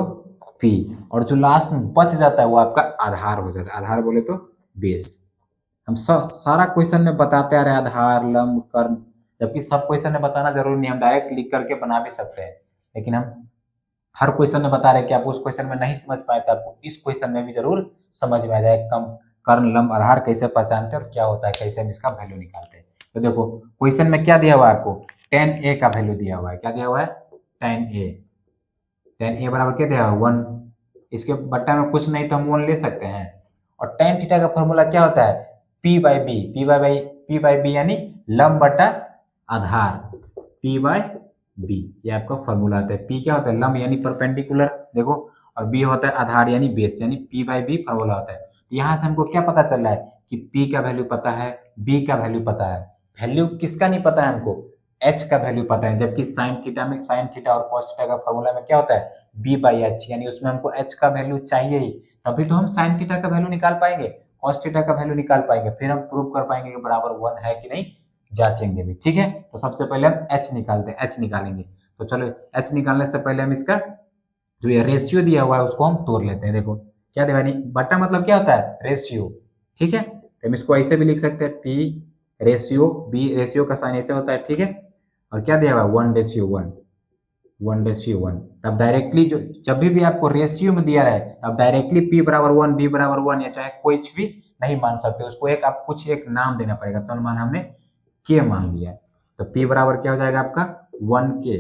P। और जो लास्ट में बच जाता है वो आपका आधार हो जाता है, आधार बोले तो बेस। हम सारा क्वेश्चन में बताते आ रहे हैं आधार, लंब, कर्ण, जबकि सब क्वेश्चन में बताना जरूरी नहीं, हम डायरेक्ट लिख करके बना भी सकते हैं, लेकिन हम हर क्वेश्चन में बता रहे हैं कि आप उस क्वेश्चन में नहीं समझ पाए तो आपको इस क्वेश्चन में भी जरूर समझ में आ जाए कम कर्ण, लंब, आधार कैसे पहचानते हैं और क्या होता है, कैसे हम इसका वैल्यू निकालते हैं। तो देखो क्वेश्चन में क्या दिया हुआ है आपको, tan A का वैल्यू दिया हुआ है, क्या दिया हुआ है, tan A, tan A बराबर क्या दिया हुआ है, 1। इसके बट्टा में कुछ नहीं तो हम 1 ले सकते हैं। और tan थीटा का फॉर्मूला क्या होता है, P/B, P/B यानी लंब बटा आधार, P/B, ये आपका फॉर्मूला आता है। P क्या होता है, लंब यानी परपेंडिकुलर, देखो, और B होता है आधार यानी बेस, यानी P/B फॉर्मूला होता है। तो यहाँ से हमको क्या पता चल रहा है कि P का वैल्यू पता है, B का वैल्यू पता है, वैल्यू किसका नहीं पता है हमको, H का वैल्यू पता है। जबकि साइन थीटा में, साइन थीटा और कॉस थीटा का फॉर्मूला में क्या होता है, B/H, यानी उसमें हमको H का वैल्यू चाहिए ही, तभी तो हम साइन थीटा का वैल्यू निकाल पाएंगे, कॉस थीटा का वैल्यू निकाल पाएंगे, फिर हम प्रूव कर पाएंगे कि बराबर 1 है कि नहीं, जांचेंगे भी, ठीक है। तो सबसे पहले हम H निकालते हैं, H निकालेंगे। तो चलो H निकालने से पहले हम इसका जो ये रेशियो दिया हुआ है उसको हम तोड़ लेते हैं। देखो क्या दिया, बट्टा मतलब क्या होता है, रेशियो, ठीक है। तो हम इसको ऐसे भी लिख सकते हैं, P रेशियो B, रेशियो का साइन ऐसे होता है, ठीक है। और क्या दिया हुआ है, 1:1, 1:1। तब डायरेक्टली जो जब भी आपको रेशियो में दिया रहे, अब डायरेक्टली P=1, B=1 या चाहे कुछ भी नहीं मान सकते, उसको एक आप कुछ एक नाम देना पड़ेगा। तो मान हमने K मान लिया, तो P बराबर क्या हो जाएगा आपका 1K,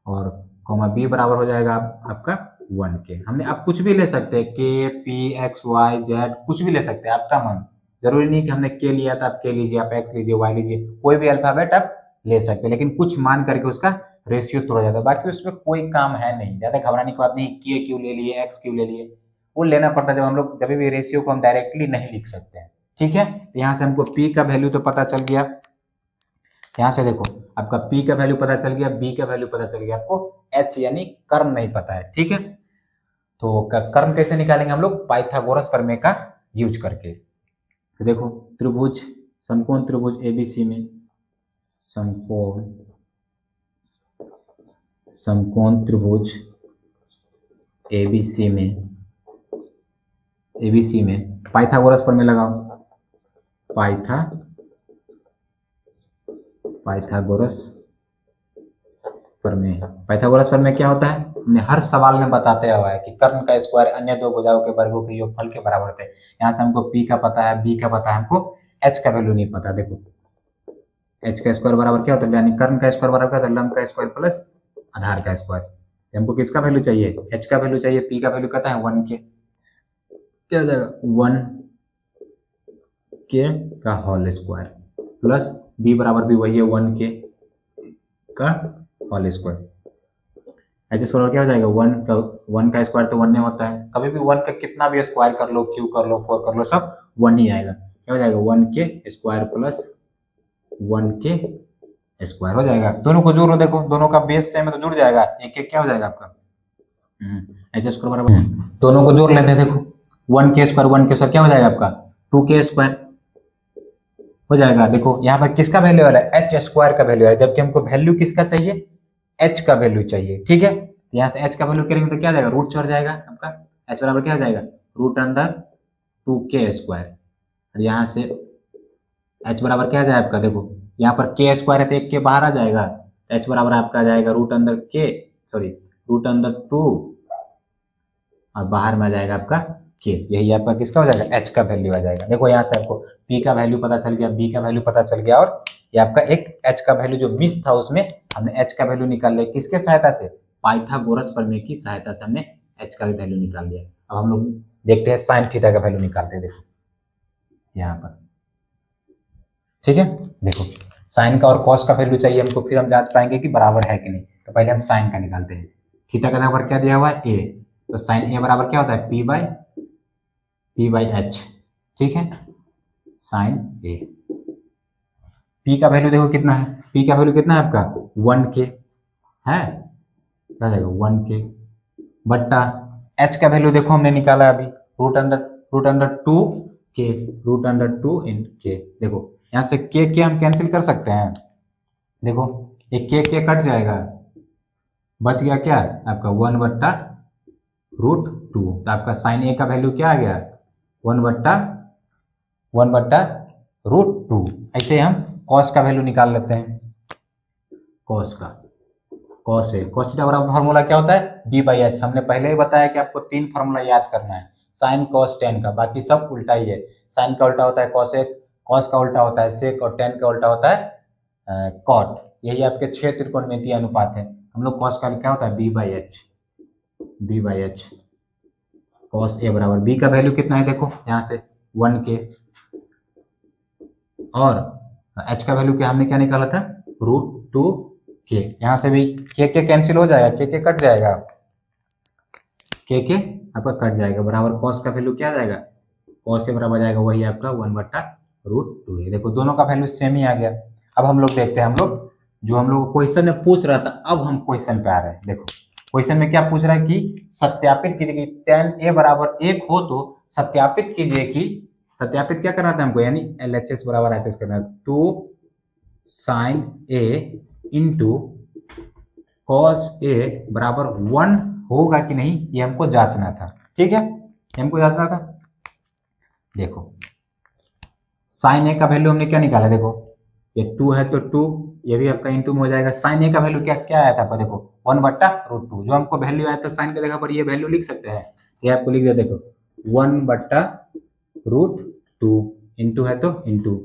और कॉमा B बराबर हो जाएगा आपका 1K। हमने आप कुछ भी ले सकते हैं, K, P, X, Y, Z, कुछ भी ले सकते हैं, आपका मन, जरूरी नहीं कि हमने K लिया था आप K लीजिए, आप X लीजिए, Y लीजिए, कोई भी अल्फाबेट आप ले सकते हैं, लेकिन कुछ मान करके उसका रेशियो तोड़ा जाता है। बाकी उसमें कोई काम है नहीं, ज्यादा घबराने की बात नहीं, K क्यों ले लिए, X क्यों ले लिए, वो लेना पड़ता है जब हम लोग, जब भी रेशियो को हम डायरेक्टली नहीं लिख सकते हैं, ठीक है। तो यहाँ से हमको P का वैल्यू तो पता चल गया, यहाँ से देखो आपका P का वैल्यू पता चल गया, B का वैल्यू पता चल गया, आपको H यानी कर्ण नहीं पता है, ठीक है। तो कर्ण कैसे निकालेंगे हम लोग, पाइथागोरस प्रमेय का यूज करके। तो देखो त्रिभुज, समकोण त्रिभुज ABC में, समकोण त्रिभुज ABC में पाइथागोरस प्रमेय लगाओ, पाइथागोरस प्रमेय। पाइथागोरस प्रमेय क्या होता है, हमने हर सवाल में बताते हुआ है कि कर्ण का स्क्वायर अन्य दो भुजाओं के वर्गों के योगफल के बराबर होते हैं। यहाँ से हमको P का पता है, B का पता है, हमको H का वैल्यू नहीं पता। देखो H का स्क्वायर बराबर क्या होता है, यानी कर्ण का स्क्वायर बराबर क्या होता है, लंब का स्क्वायर प्लस आधार का स्क्वायर। हमको किसका वैल्यू चाहिए, H का वैल्यू चाहिए, P का वैल्यू कहता है 1K, क्या हो जाएगा 1K का होल स्क्वायर, प्लस B बराबर भी वही है 1K का होल स्क्वायर। ऐसे स्क्वायर क्या हो जाएगा, 1 का स्क्वायर तो 1 नहीं होता है, कभी भी 1 का कितना भी स्क्वायर कर लो, क्यू कर लो, 4 कर लो, सब 1 ही आएगा। क्या हो जाएगा 1K square plus 1K square हो जाएगा। दोनों को जोड़ लो, देखो दोनों का बेस सेम है तो जुड़ जाएगा, एक एक क्या हो जाएगा आपका ऐसे स्क्वायर बराबर, दोनों को जोड़ लेते हैं। देखो 1K स्क्वायर 1K स्क्वायर क्या हो जाएगा आपका 2K स्क्वायर हो जाएगा। देखो यहाँ पर किसका वैल्यू आ रहा है, H स्क्वायर का वैल्यू आ रहा है, जबकि हमको वैल्यू किसका चाहिए, H का वैल्यू चाहिए, ठीक है। यहाँ से H का वैल्यू करेंगे तो क्या हो जाएगा, रूट चढ़ जाएगा आपका, H बराबर क्या हो जाएगा, रूट अंडर 2K स्क्वायर। और यहाँ से H बराबर क्या आ जाएगा आपका, देखो यहाँ पर K स्क्वायर है तो एक के बाहर आ जाएगा, H बराबर आपका आ जाएगा root under K, sorry root under 2, और बाहर में आ जाएगा आपका K। यही आपका किसका हो जाएगा, H का वैल्यू आ जाएगा। देखो यहाँ से आपको P का वैल्यू पता चल गया, B का वैल्यू पता चल गया, और ये आपका एक H का वैल्यू जो मिस था उसमें हमने H का वैल्यू निकाल लिया, किसके सहायता से, पाइथागोरस प्रमेय की सहायता से हमने H का भी वैल्यू निकाल लिया। अब हम लोग देखते हैं साइन थीटा का वैल्यू निकालते हैं। देखो यहाँ पर, ठीक है, देखो साइन का और कॉस का वैल्यू चाहिए हमको, फिर हम जांच पाएंगे कि बराबर है कि नहीं। तो पहले हम साइन का निकालते हैं, थीटा का बराबर क्या दिया हुआ है ए, तो साइन ए बराबर क्या होता है पी बाई एच, ठीक है, साइन ए। पी का वैल्यू देखो कितना है, पी का वैल्यू कितना है आपका 1k है, क्या जाएगा 1k बट्टा एच का वैल्यू देखो हमने निकाला अभी root under 2k, root under 2 in के। देखो यहाँ से के हम कैंसिल कर सकते हैं, देखो ये के कट जाएगा, बच गया क्या आपका 1/√2, तो आपका साइन ए का वैल्यू क्या आ गया 1/√2। ऐसे हम कॉस का वैल्यू निकाल लेते हैं, कॉस थीटा बराबर फार्मूला क्या होता है बी बाई एच। हमने पहले ही बताया कि आपको 3 फार्मूला याद करना है, साइन कॉस टेन का, बाकी सब उल्टा ही है। साइन का उल्टा होता है कॉसेक, कॉस का उल्टा होता है सेक और टेन का उल्टा होता है कॉट। यही आपके 6 त्रिकोणमितीय अनुपात है। हम लोग कॉस का क्या होता है B by H cos A बराबर, बी का वैल्यू कितना है देखो यहाँ से 1k, और एच का वैल्यू क्या हमने क्या निकाला था √2k। यहाँ से भी के कैंसिल हो जाएगा, के कट जाएगा, के आपका कट जाएगा, बराबर कॉस का वैल्यू क्या आ जाएगा, कॉस ए बराबर जाएगा वही आपका 1/√2 है। देखो दोनों का वैल्यू सेम ही आ गया। अब हम लोग देखते हैं, हम लोग जो हम लोग क्वेश्चन में पूछ रहा था, अब हम क्वेश्चन पे आ रहे हैं। देखो क्वेश्चन में क्या पूछ रहा है कि सत्यापित कीजिए कि tan a बराबर 1 हो तो सत्यापित कीजिए कि, सत्यापित क्या करना था हमको, यानी LHS बराबर HH करना है, 2 sin a into cos a बराबर 1 होगा कि नहीं, ये हमको जांचना था, ठीक है, ये हमको जांचना था। देखो साइन ए का वैल्यू हमने क्या निकाला, देखो ये 2 है तो 2, ये भी आपका इंटू में हो जाएगा। साइन ए का वैल्यू क्या क्या आया था आपका, देखो 1/√2, जो हमको वैल्यू आया था साइन का जगह पर ये वैल्यू लिख सकते हैं, ये आपको लिख दिया, देखो 1/√2 इंटू है तो इंटू,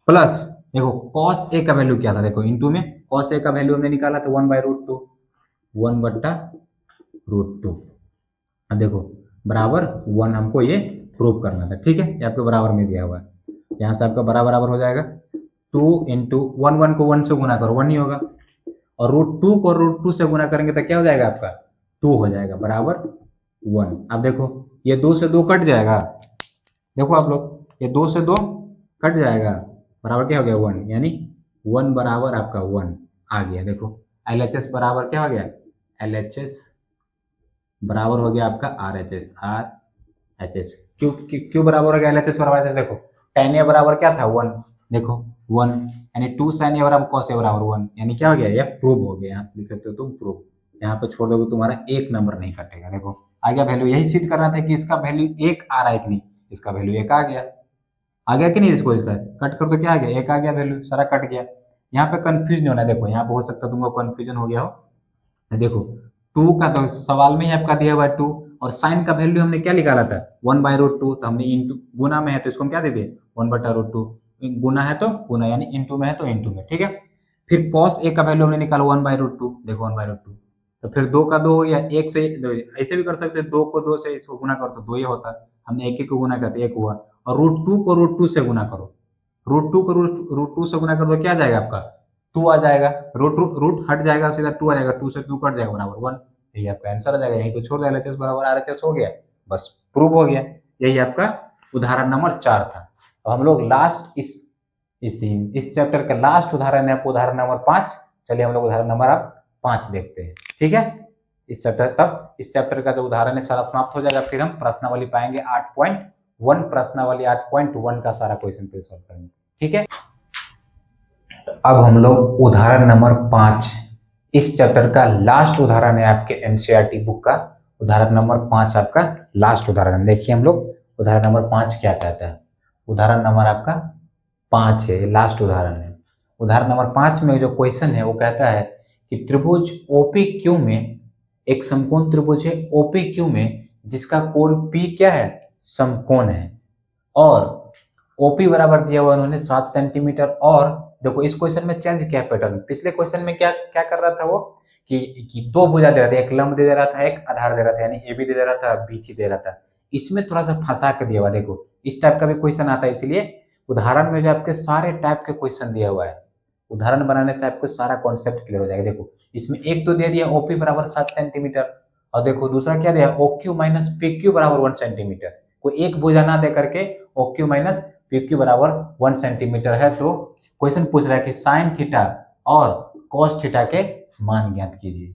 प्लस देखो कॉस ए का वैल्यू क्या था, देखो इंटू में कॉस ए का वैल्यू हमने निकाला था 1/√2, 1/√2। अब देखो बराबर 1 हमको ये प्रूव करना था, ठीक है, ये आपके बराबर में दिया हुआ है। यहाँ से आपका बराबर हो जाएगा 2 इंटू 1 को 1 से गुना करो 1 ही होगा, और √2 को √2 से गुना करेंगे तो क्या हो जाएगा आपका 2 हो जाएगा, बराबर 1। अब देखो ये 2 से 2 कट जाएगा, देखो आप लोग ये 2 से 2 कट जाएगा, बराबर क्या हो गया 1, यानी 1 बराबर आपका 1 आ गया। देखो LHS बराबर क्या हो गया, LHS बराबर हो गया आपका RHS। क्यों बराबर हो गया LHS बराबर RHS, देखो tan a बराबर क्या था 1, देखो 1, यानी 2 sin a बराबर cos a बराबर 1, यानी क्या हो गया, ये प्रूव हो गया, लिख सकते हो तुम प्रूव। यहाँ पे छोड़ दोगे तुम्हारा 1 नंबर नहीं कटेगा। देखो आ गया वैल्यू, यही सिद्ध करना था कि इसका वैल्यू 1 आ रहा है कि नहीं, इसका वैल्यू 1 आ गया कि नहीं, इसको इसका कट कर तो क्या आ गया 1 आ गया, वैल्यू सारा कट गया। यहाँ पे कंफ्यूज नहीं होना, देखो यहाँ पे हो सकता है तुमको कंफ्यूजन हो गया हो। देखो 2 का तो सवाल में ही आपका दिया हुआ है 2, और साइन का वैल्यू हमने क्या निकाला था 1/√2, तो हमने इंटू गुना में है तो इसको हम क्या दे दिए 1/√2, गुना है तो गुना, यानी इंटू में है तो इंटू में, ठीक है। फिर cos a का वैल्यू हमने निकाला 1/√2, देखो 1/√2, तो फिर 2 का 2 हो गया, 1 से ऐसे भी कर सकते हैं, 2 को 2 से इसको गुना करो तो 2 ही होता, हमने 1 को गुना करते 1 हुआ, और √2 को √2 से गुना करो, √2 को √2 से गुना करो तो क्या जाएगा आपका 2 आ जाएगा, रूट हट जाएगा सीधा 2 आ जाएगा, 2 से 2 कट जाएगा बराबर 1, यही आपका आंसर आ जाएगा। यहीं पे छोड़ दो, LHS बराबर RHS हो गया, बस प्रूव हो गया। यही आपका उदाहरण नंबर 4 था। तो हम लोग लास्ट इस चैप्टर का लास्ट उदाहरण है आपको उदाहरण नंबर 5। चलिए हम लोग उदाहरण नंबर आप 5 देखते हैं, ठीक है। इस चैप्टर का जो उदाहरण है सारा समाप्त हो जाएगा, फिर हम प्रश्नावली पाएंगे 8.1, प्रश्नावली 8.1 का सारा क्वेश्चन फिर सॉल्व करेंगे, ठीक है। तो अब हम लोग उदाहरण नंबर 5, इस चैप्टर का लास्ट उदाहरण है आपके NCERT बुक का, उदाहरण नंबर 5 आपका लास्ट उदाहरण। देखिए हम लोग उदाहरण नंबर 5 क्या कहता है, उदाहरण नंबर आपका 5 है, लास्ट उदाहरण है। उदाहरण नंबर 5 में जो क्वेश्चन है वो कहता है कि त्रिभुज OPQ में, एक समकोण त्रिभुज है OPQ में जिसका कोण P क्या है समकोण है, और OP बराबर दिया हुआ उन्होंने 7 सेंटीमीटर। और देखो इस क्वेश्चन में चेंज किया पैटर्न, पिछले क्वेश्चन में क्या क्या कर रहा था वो कि 2 भुजा दे रहा था, एक लंब दे रहा था, एक आधार दे रहा था, यानी AB दे रहा था, BC दे रहा था। इसमें थोड़ा सा फंसा के दिया हुआ, देखो इस टाइप का भी क्वेश्चन आता है, इसलिए उदाहरण में जो आपके सारे टाइप के क्वेश्चन दिया हुआ है उदाहरण बनाने से आपको सारा कॉन्सेप्ट क्लियर हो जाएगा। देखो इसमें एक तो दे दिया ओपी बराबर 7 सेंटीमीटर, और देखो दूसरा क्या दिया ओक्यू माइनस पीक्यू बराबर 1 सेंटीमीटर। कोई एक भुजा ना दे करके ओक्यू माइनस पीक्यू बराबर 1 सेंटीमीटर है, तो क्वेश्चन पूछ रहा है कि साइन थीटा और कॉस थीटा के मान ज्ञात कीजिए।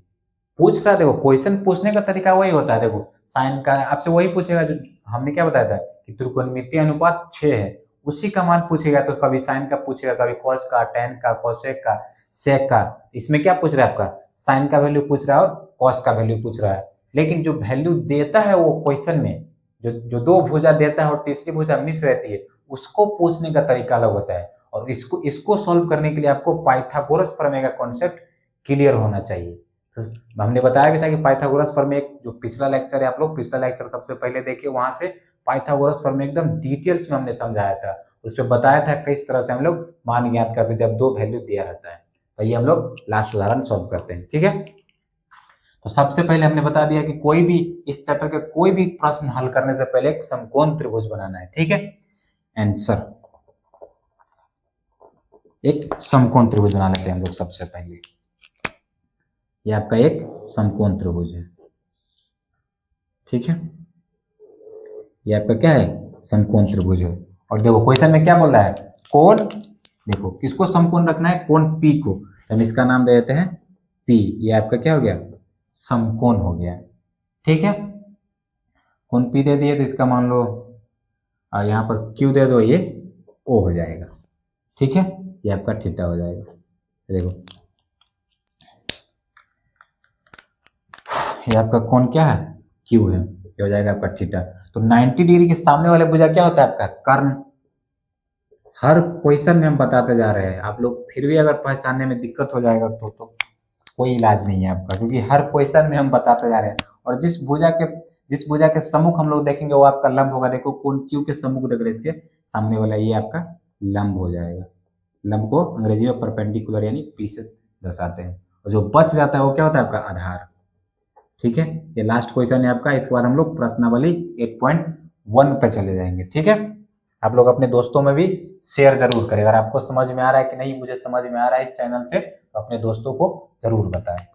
पूछ रहा है, देखो क्वेश्चन पूछने का तरीका वही होता है। देखो साइन का आपसे वही पूछेगा जो हमने क्या बताया था कि त्रिकोणमितीय अनुपात 6 है, उसी का मान पूछेगा। तो कभी साइन का पूछेगा, कभी कॉस का, टेन का, कोसेक का, सेक का। इसमें क्या पूछ रहा है आपका साइन का वैल्यू पूछ रहा है और कॉस का वैल्यू पूछ रहा है। लेकिन जो वैल्यू देता है वो क्वेश्चन में जो दो भुजा देता है और तीसरी भुजा मिस रहती है, उसको पूछने का तरीका अलग होता है। और इसको सॉल्व करने के लिए आपको पाइथागोरस प्रमेय का कॉन्सेप्ट क्लियर होना चाहिए। हमने बताया भी था कि पाइथागोरस प्रमेय जो पिछला लेक्चर है, आप लोग पिछला लेक्चर सबसे पहले देखिए, वहां से पाइथागोरस प्रमेय एकदम डिटेल्स में हमने समझाया था। उसमें बताया था किस तरह से हम लोग मान ज्ञात करते थे जब दो वैल्यू दिया रहता है। तो ये हम लोग लास्ट उदाहरण सॉल्व करते हैं, ठीक है। तो सबसे पहले हमने बता दिया कि कोई भी इस चैप्टर के कोई भी प्रश्न हल करने से पहले एक समकोण त्रिभुज बनाना है, ठीक है। आंसर एक समकोण त्रिभुज बना लेते हैं हम लोग सबसे पहले। ये आपका एक समकोण त्रिभुज है, ठीक है। ये आपका क्या है समकोण त्रिभुज है। और देखो क्वेश्चन में क्या बोल रहा है कोण, देखो किसको समकोण रखना है कोण P को, तो हम इसका नाम दे देते हैं P। ये आपका क्या हो गया समकोण हो गया, ठीक है। कोण P दे दिए तो इसका मान लो यहाँ पर Q दे दो, ये O हो जाएगा, ठीक है। ये आपका थीटा हो जाएगा। देखो ये आपका कोण क्या है Q है, ये हो जाएगा आपका थीटा। तो 90 डिग्री के सामने वाले भुजा क्या होता है आपका कर्ण। हर क्वेश्चन में हम बताते जा रहे हैं, आप लोग फिर भी अगर पहचानने में दिक्कत हो जाएगा तो कोई इलाज नहीं है आपका, क्योंकि हर क्वेश्चन में हम बताते जा रहे हैं। और जिस भुजा के सम्मुख हम लोग देखेंगे वो आपका लंब होगा। देखो कोण Q के सम्मुख देख रहे हैं, इसके सामने वाला ये आपका लंब हो जाएगा। लंब को अंग्रेजी में परपेंडिकुलर यानी P से दर्शाते हैं। और जो बच जाता है वो क्या होता है आपका आधार, ठीक है। ये लास्ट क्वेश्चन है आपका। इसके बाद हम लोग प्रश्नावली 8.1 पे चले जाएंगे, ठीक है। आप लोग अपने दोस्तों में भी शेयर जरूर करें। अगर आपको समझ में आ रहा है कि नहीं मुझे समझ में आ रहा है इस चैनल से, तो अपने दोस्तों को जरूर बताएं,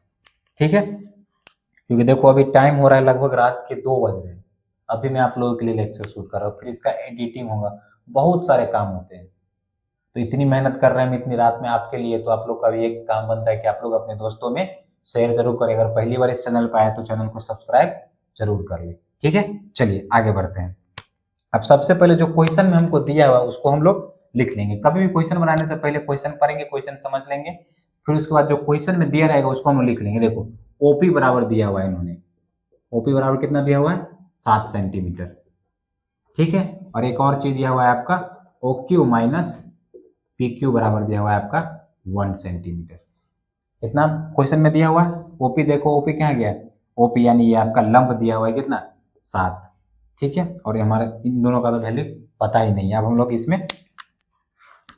ठीक है। क्योंकि देखो अभी टाइम हो रहा है लगभग रात के 2 बज रहे हैं। अभी मैं आप लोगों के लिए लेक्चर शूट कर रहा हूँ, फिर इसका एडिटिंग होगा, बहुत सारे काम होते हैं। तो इतनी मेहनत कर रहे हैं हम इतनी रात में आपके लिए, तो आप लोग का भी एक काम बनता है कि आप लोग अपने दोस्तों में शेयर जरूर करें। अगर पहली बार इस चैनल पर आए तो चैनल को सब्सक्राइब जरूर कर ले, ठीक है। चलिए आगे बढ़ते हैं। अब सबसे पहले जो क्वेश्चन में हमको दिया हुआ उसको हम लोग लिख लेंगे। कभी भी क्वेश्चन बनाने से पहले क्वेश्चन पढ़ेंगे, क्वेश्चन समझ लेंगे, फिर उसके बाद जो क्वेश्चन में दिया रहेगा उसको हम लिख लेंगे। देखो ओपी बराबर दिया हुआ है इन्होंने, ओपी बराबर कितना दिया हुआ है 7 सेंटीमीटर, ठीक है। और एक और चीज दिया हुआ है आपका ओक्यू माइनस पीक्यू बराबर दिया हुआ है आपका 1 सेंटीमीटर। इतना क्वेश्चन में दिया हुआ है। ओपी देखो ओपी क्या गया ओपी यानी ये आपका लंब दिया हुआ है कितना 7, ठीक है। और ये हमारा इन दोनों का तो वैल्यू पता ही नहीं है। अब हम लोग इसमें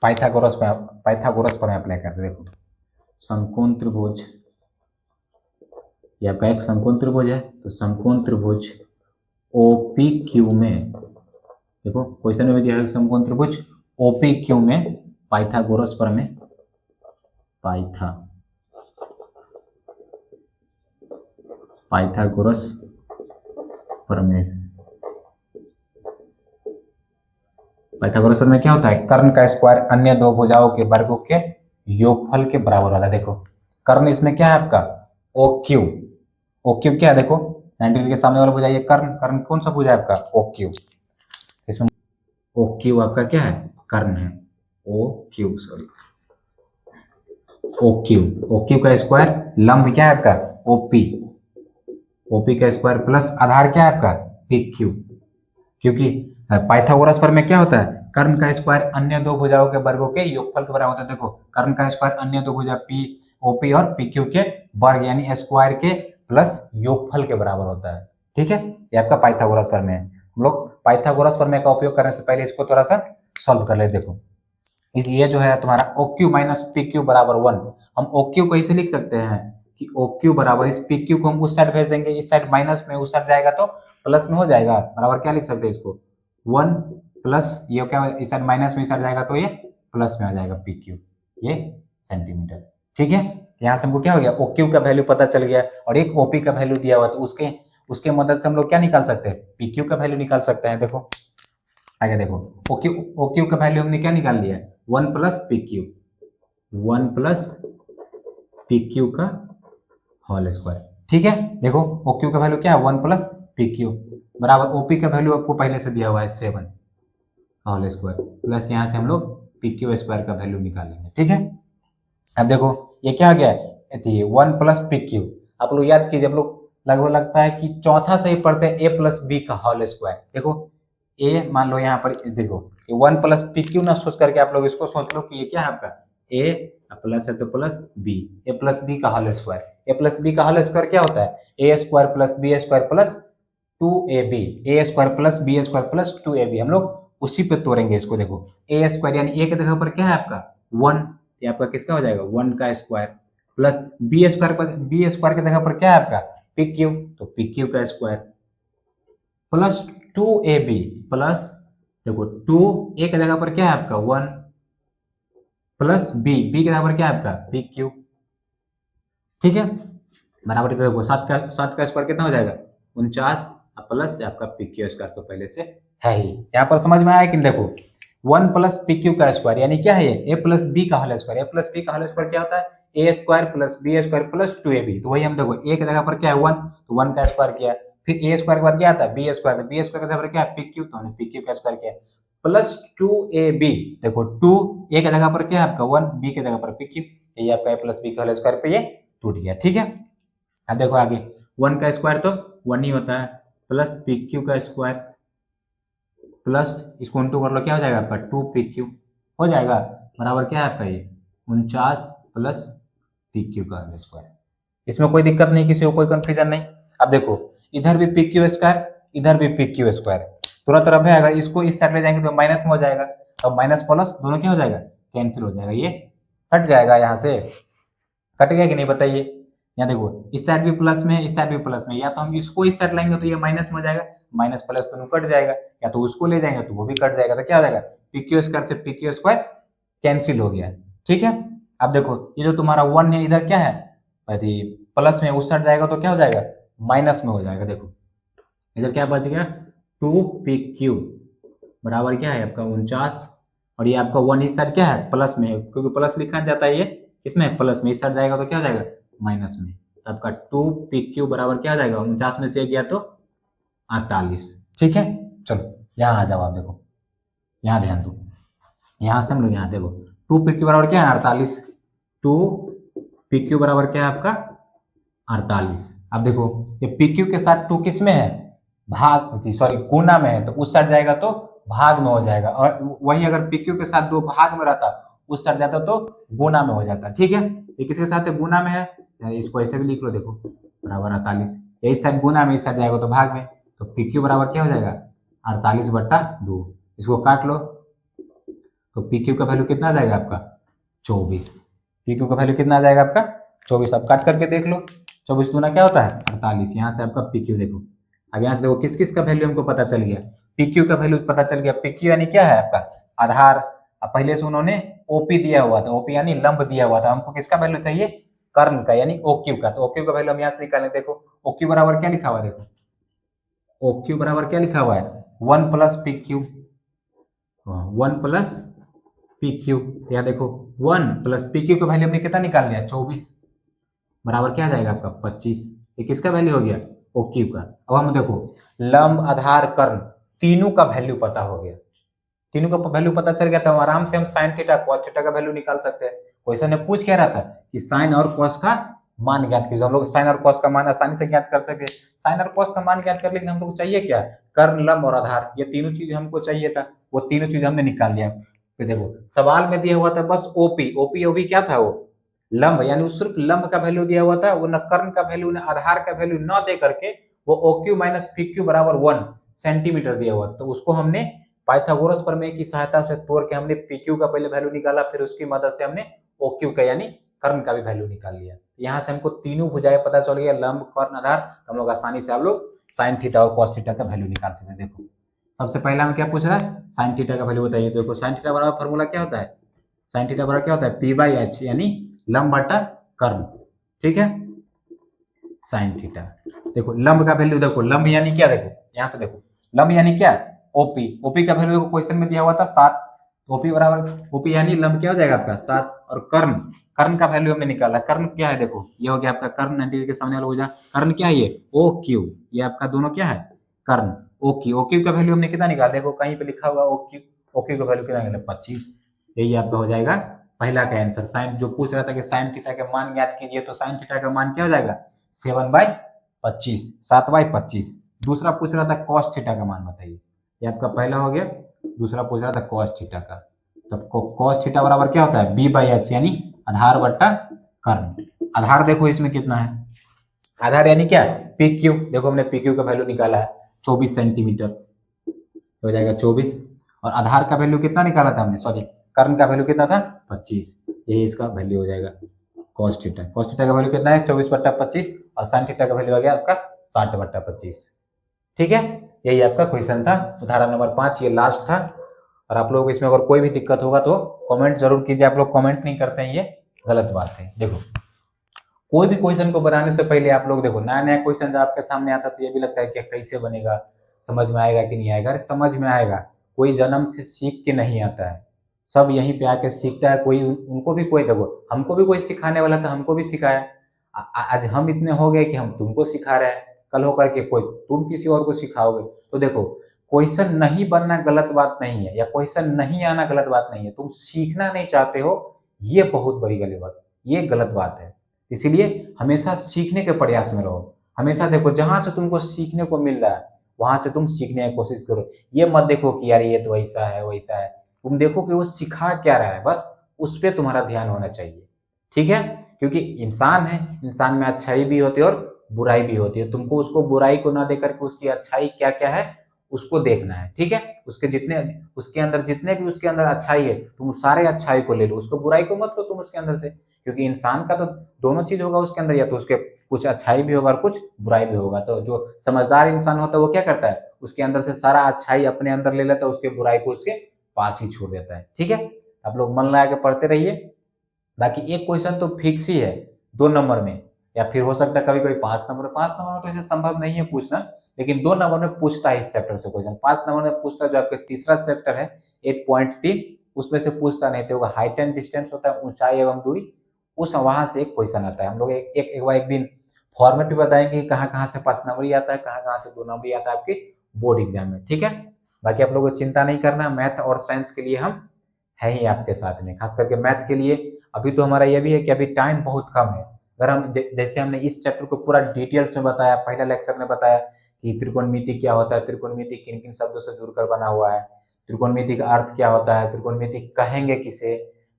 पाइथागोरस पर अप्लाई करते हैं। देखो समकोण त्रिभुज, ये आपका एक समकोण त्रिभुज है, तो समकोण त्रिभुज ओपी क्यू में, देखो क्वेश्चन में भी दिया है समकोण त्रिभुज ओपी क्यू में पाइथागोरस प्रमेय, पाइथागोरस प्रमेय से, पाइथागोरस प्रमेय क्या होता है कर्ण का स्क्वायर अन्य दो भुजाओं के वर्गों के योगफल के बराबर होता है। देखो कर्ण इसमें क्या है आपका OQ, OQ क्या है देखो 90 डिग्री के सामने वाला भुजा ये कर्ण, कर्ण कौन सा भुजा है आपका OQ। इसमें OQ आपका क्या है कर्ण है OQ, सॉरी OQ का स्क्वायर, लंब क्या है आपका OP का स्क्वायर प्लस आधार क्या है आपका PQ। क्योंकि पाइथागोरस प्रमेय क्या होता है कर्ण का स्क्वायर अन्य दो भुजाओं के वर्गों के योगफल के बराबर होता है। देखो कर्ण का स्क्वायर अन्य दो भुजा OP और PQ के वर्ग यानी स्क्वायर के प्लस योगफल के बराबर होता है, ठीक है। ये आपका पाइथागोरस प्रमेय है। हम लोग पाइथागोरस प्रमेय का उपयोग करने से पहले इसको थोड़ा सा सॉल्व कर ले। देखो ये जो है तुम्हारा OQ माइनस PQ बराबर 1, हम OQ को इसे लिख सकते हैं कि OQ बराबर इस PQ को हम उस साइड भेज देंगे, इस साइड माइनस में उस साइड जाएगा तो प्लस में हो जाएगा, बराबर क्या लिख सकते हैं इसको 1 प्लस ये क्या इस साइड माइनस में इस साइड जाएगा तो ये प्लस में आ जाएगा PQ, ये सेंटीमीटर। ठीक है, यहाँ से हमको क्या हो गया, OQ का वैल्यू पता चल गया और एक OP का वैल्यू दिया हुआ, तो उसके मदद से हम लोग क्या निकाल सकते हैं, PQ का वैल्यू निकाल सकते हैं। देखो आगे देखो, OQ का वैल्यू हमने क्या निकाल दिया, 1 प्लस PQ का होल स्क्वायर। ठीक है, देखो OQ का वैल्यू क्या है, 1 प्लस PQ बराबर OP का वैल्यू आपको पहले से दिया हुआ है 7 होल स्क्वायर, प्लस यहाँ से हम लोग PQ स्क्वायर का वैल्यू निकालेंगे। ठीक है, अब देखो ये क्या हो गया, 1 प्लस PQ। आप लोग याद कीजिए, आप लोग लगभग लगता है कि चौथा सही पढ़ते हैं A प्लस बी का होल स्क्वायर। देखो A मान लो यहाँ पर, देखो ये 1 प्लस PQ ना सोच करके आप लोग इसको सोच लो कि ये क्या है आपका A प्लस है तो plus B, A plus B का whole square. A plus B का होल स्क्वायर क्या होता है, A square plus B square plus 2AB, A square plus B square plus 2AB। हम लोग उसी पे तोड़ेंगे इसको। देखो A स्क्वायर यानी A के जगह पर क्या है आपका 1, ये आपका किसका हो जाएगा 1 का स्क्वायर, प्लस B स्क्वायर के जगह पर क्या है आपका PQ, तो PQ का स्क्वायर, प्लस 2AB, प्लस देखो 2A के जगह पर क्या है आपका 1, प्लस B के जगह पर क्या है आपका PQ। ठीक है, बराबर देखो 7 का स्क्वायर कितना हो जाएगा 49, प्लस आपका PQ स्क्वायर तो पहले से है ही। यहाँ पर समझ में आया कि देखो 1 प्लस PQ का स्क्वायर यानी क्या है ये A प्लस बी का whole square. A plus B का होल स्क्वायर क्या होता है, A square plus B square plus 2AB। तो वही हम देखो A की जगह पर क्या है 1, तो 1 का स्क्वायर किया, फिर A स्क्वायर के बाद क्या आता है B स्क्वायर, तो B स्क्वायर की जगह पर क्या है PQ, तो हमने PQ का स्क्वायर किया, प्लस 2AB। देखो 2 A की जगह पर क्या है आपका 1, B की जगह पर PQ, ये आपका A प्लस बी का होल स्क्वायर पे ये टूट गया। ठीक है, अब देखो आगे 1 का स्क्वायर तो 1 ही होता है, प्लस PQ का स्क्वायर, प्लस इसको इंटू कर लो, क्या हो जाएगा आपका 2PQ हो जाएगा, बराबर क्या है आपका ये 49 प्लस PQ का स्क्वायर। इसमें कोई दिक्कत नहीं, किसी को कोई कंफ्यूजन नहीं। अब देखो इधर भी PQ स्क्वायर, इधर भी PQ स्क्वायर, दोनों तरफ है, अगर इसको इस साइड ले जाएंगे तो माइनस में हो जाएगा, तो माइनस प्लस दोनों क्या हो जाएगा कैंसिल हो जाएगा, ये कट जाएगा, यहाँ से कट गया कि नहीं बताइए। यहाँ देखो इस साइड भी प्लस में है, इस साइड भी प्लस में, या तो हम इसको इस साइड लाएंगे तो ये माइनस में हो जाएगा, माइनस प्लस दोनों कट जाएगा, या तो उसको ले जाएंगे तो वो भी कट जाएगा, तो क्या हो जाएगा PQ स्क्वायर से PQ स्क्वायर कैंसिल हो गया। ठीक है, अब देखो ये जो तुम्हारा 1 है इधर क्या है प्लस में, उस साइड जाएगा तो क्या हो जाएगा माइनस में हो जाएगा। देखो इधर क्या बच गया 2PQ बराबर क्या है आपका 49, और ये आपका 1 इस साइड क्या है प्लस में, क्योंकि प्लस लिखा जाता है ये किसमें प्लस में, इस साइड जाएगा तो क्या हो जाएगा माइनस में, तो आपका 2PQ बराबर क्या हो जाएगा 49 में से गया तो 48। ठीक है, चलो यहाँ आ जाओ, आप देखो यहाँ ध्यान दो, यहाँ से हम लोग यहाँ देखो 2PQ बराबर क्या है 48, 2PQ बराबर क्या है आपका 48। अब देखो ये PQ के साथ 2 किस में है भाग, सॉरी गुना में है, तो उस साइड जाएगा तो भाग में हो जाएगा, और वही अगर PQ के साथ 2 भाग में रहता उस साइड जाता तो गुना में हो जाता। ठीक है, ये किसके साथ है गुना में है, इसको ऐसे भी लिख लो, देखो बराबर 48, इस साइड गुना में, इस साइड जाएगा तो भाग में, तो PQ बराबर क्या हो जाएगा 48/2, इसको काट लो तो PQ का वैल्यू कितना आ जाएगा आपका 24, PQ का वैल्यू कितना आ जाएगा आपका 24। अब काट करके देख लो 24 दूना क्या होता है 48, यहाँ से आपका PQ देखो, अब यहाँ से देखो किस किस का वैल्यू हमको पता चल गया, PQ का वैल्यू पता चल गया, PQ यानी क्या है आपका आधार, अब पहले से उन्होंने OP दिया हुआ था, OP यानी लंब दिया हुआ था, हमको किसका वैल्यू चाहिए कर्ण का यानी OQ का, तो OQ का वैल्यू हम यहाँ से निकालें। देखो OQ बराबर क्या लिखा हुआ है, देखो OQ बराबर क्या लिखा हुआ है 1 प्लस PQ, 1 प्लस PQ, यहाँ देखो 1 प्लस PQ का वैल्यू हमने कितना निकाल लिया 24 बराबर क्या आ जाएगा आपका 25, ये किसका वैल्यू हो गया OQ का। अब हम देखो लंब आधार कर्ण तीनों का वैल्यू पता हो गया, तीनों का वैल्यू पता चल गया, तो आराम से हम साइन थीटा कॉस थीटा का वैल्यू निकाल सकते हैं। क्वेश्चन ने पूछ क्या रहा था कि साइन और कॉस का मान ज्ञात कीजिए, हम लोग साइन और कॉस का मान आसानी से ज्ञात कर सके, साइन और कॉस का मान ज्ञात कर, लेकिन हम लोग चाहिए क्या कर्ण लंब और आधार, ये तीनों चीज हमको चाहिए था, वो तीनों चीज हमने निकाल लिया। तो देखो सवाल में दिया हुआ था बस ओपी क्या था वो लंब, यानी सिर्फ लंब का वैल्यू दिया हुआ था, वो न कर्ण का वैल्यू न आधार का वैल्यू न दे करके वो OQ माइनस PQ बराबर 1 सेंटीमीटर दिया हुआ, तो उसको हमने पाइथागोरस प्रमेय की सहायता से तोड़ के हमने PQ का पहले वैल्यू निकाला, फिर उसकी मदद से हमने OQ का यानी कर्ण का भी वैल्यू निकाल लिया। यहाँ से हमको तीनों भुजाएं पता चल गया लंब कर्ण आधार, हम लोग आसानी से आप लोग साइन थीटा और कॉस थीटा का वैल्यू निकाल सकते हैं। देखो सबसे पहला में क्या पूछ रहा है साइन थीटा का वैल्यू बताइए, देखो साइन थीटा बराबर फॉर्मूला क्या होता है साइन थीटा बराबर क्या होता है P/H, यानी लंब बटा कर्ण, ठीक है। साइन थीटा, देखो लंब का वैल्यू, देखो लंब यानी क्या, देखो यहां से देखो लंब यानी क्या, ओपी। ओपी का वैल्यू देखो क्वेश्चन में दिया हुआ था 7। ओपी बराबर, ओपी यानी लंब क्या हो जाएगा आपका 7, और कर्ण, कर्ण का वैल्यू हमने निकाला। कर्ण क्या है, देखो ये हो गया आपका कर्ण, 90 डिग्री के सामने वाला हो जाए। कर्ण क्या है, ये ओ क्यू, ये आपका दोनों क्या है कर्ण। ओ क्यू, ओ क्यू का वैल्यू हमने कितना निकाला, देखो कहीं पे लिखा हुआ ओ क्यू, ओ क्यू का वैल्यू कितना निकाला 25। यही आपका हो जाएगा पहला का आंसर। साइन जो पूछ रहा था कि साइन थीटा का मान ज्ञात कीजिए, तो साइन थीटा का मान क्या हो जाएगा 7/25, 7/25। दूसरा पूछ रहा था कॉस थीटा का मान बताइए, ये आपका पहला हो गया। दूसरा पूछ रहा था कॉस थीटा का, तो कॉस थीटा बराबर क्या होता है B/H, यानी आधार बट्टा कर्ण। आधार देखो इसमें कितना है, आधार यानी क्या PQ, देखो हमने PQ का वैल्यू निकाला है 24 सेंटीमीटर, हो जाएगा 24। और आधार का वैल्यू कितना निकाला था हमने, सॉरी कर्ण का वैल्यू कितना था 25, यही इसका वैल्यू हो जाएगा कॉस थीटा। कॉस थीटा का वैल्यू कितना है 24/25, और साइन थीटा का वैल्यू आ गया आपका 60/25, ठीक है। यही आपका क्वेश्चन था, उदाहरण नंबर 5, ये लास्ट था। और आप लोगों को इसमें अगर कोई भी दिक्कत होगा तो कमेंट जरूर कीजिए। आप लोग कमेंट नहीं करते हैं, ये गलत बात है। देखो कोई भी क्वेश्चन को बनाने से पहले आप लोग देखो, नया नया क्वेश्चन जब आपके सामने आता है तो ये भी लगता है कि कैसे बनेगा, समझ में आएगा कि नहीं आएगा। अरे समझ में आएगा, कोई जन्म से सीख के नहीं आता है, सब यहीं पे आके सीखता है। कोई उनको भी, कोई देखो हमको भी कोई सिखाने वाला था, हमको भी सिखाया। आज हम इतने हो गए कि हम तुमको सिखा रहे हैं, कल होकर के कोई तुम किसी और को सिखाओगे। तो देखो क्वेश्चन नहीं बनना गलत बात नहीं है, या क्वेश्चन नहीं आना गलत बात नहीं है, तुम सीखना नहीं चाहते हो, ये बहुत बड़ी गलत बात, ये गलत बात है। इसीलिए हमेशा सीखने के प्रयास में रहो। हमेशा देखो जहां से तुमको सीखने को मिल रहा है वहां से तुम सीखने की कोशिश करो। ये मत देखो कि यार ये तो ऐसा है वैसा है, तुम देखो कि वो सिखा क्या रहा है, बस उस पर तुम्हारा ध्यान होना चाहिए, ठीक है। क्योंकि इंसान है, इंसान में अच्छाई भी होती है और बुराई भी होती है। तुमको उसको बुराई को ना देकर के उसकी अच्छाई क्या क्या है उसको देखना है, ठीक है। उसके जितने, उसके अंदर जितने भी उसके अंदर अच्छाई है तुम सारे अच्छाई को ले लो, उसको बुराई को मत लो तुम उसके अंदर से। क्योंकि इंसान का तो दोनों चीज होगा उसके अंदर, या तो उसके कुछ अच्छाई भी होगा और कुछ बुराई भी होगा। तो जो समझदार इंसान होता है वो क्या करता है, उसके अंदर से सारा अच्छाई अपने अंदर ले लेता है, उसके बुराई को उसके पास ही छोड़ देता है, ठीक है। आप लोग मन लगा के पढ़ते रहिए। बाकी एक क्वेश्चन तो फिक्स ही है 2 नंबर में, या फिर हो सकता है कभी कभी 5 नंबर, 5 नंबर में तो ऐसे संभव नहीं है पूछना, लेकिन 2 नंबर में पूछता है इस चैप्टर से क्वेश्चन। 5 नंबर में पूछता है, जो आपका तीसरा चैप्टर है 8.3, उसमें से पूछता नहीं तो हाइट एंड डिस्टेंस होता है, ऊंचाई एवं दूरी, उस वहां से एक क्वेश्चन आता है। हम लोग एक दिन फॉर्मेट भी बताएंगे कि कहाँ कहाँ से 5 नंबर आता है, कहाँ कहाँ से 2 नंबर आता है आपके बोर्ड एग्जाम में, ठीक है। बाकी आप लोगों को चिंता नहीं करना, मैथ और साइंस के लिए हम है ही आपके साथ में, खास करके मैथ के लिए। अभी तो हमारा ये भी है कि अभी टाइम बहुत कम है। अगर हम जैसे हमने इस चैप्टर को पूरा डिटेल्स में बताया, पहला लेक्चर में बताया कि त्रिकोणमिति क्या होता है, त्रिकोणमिति किन किन शब्दों से जुड़कर बना हुआ है, त्रिकोणमिति का अर्थ क्या होता है, त्रिकोणमिति कहेंगे किसे,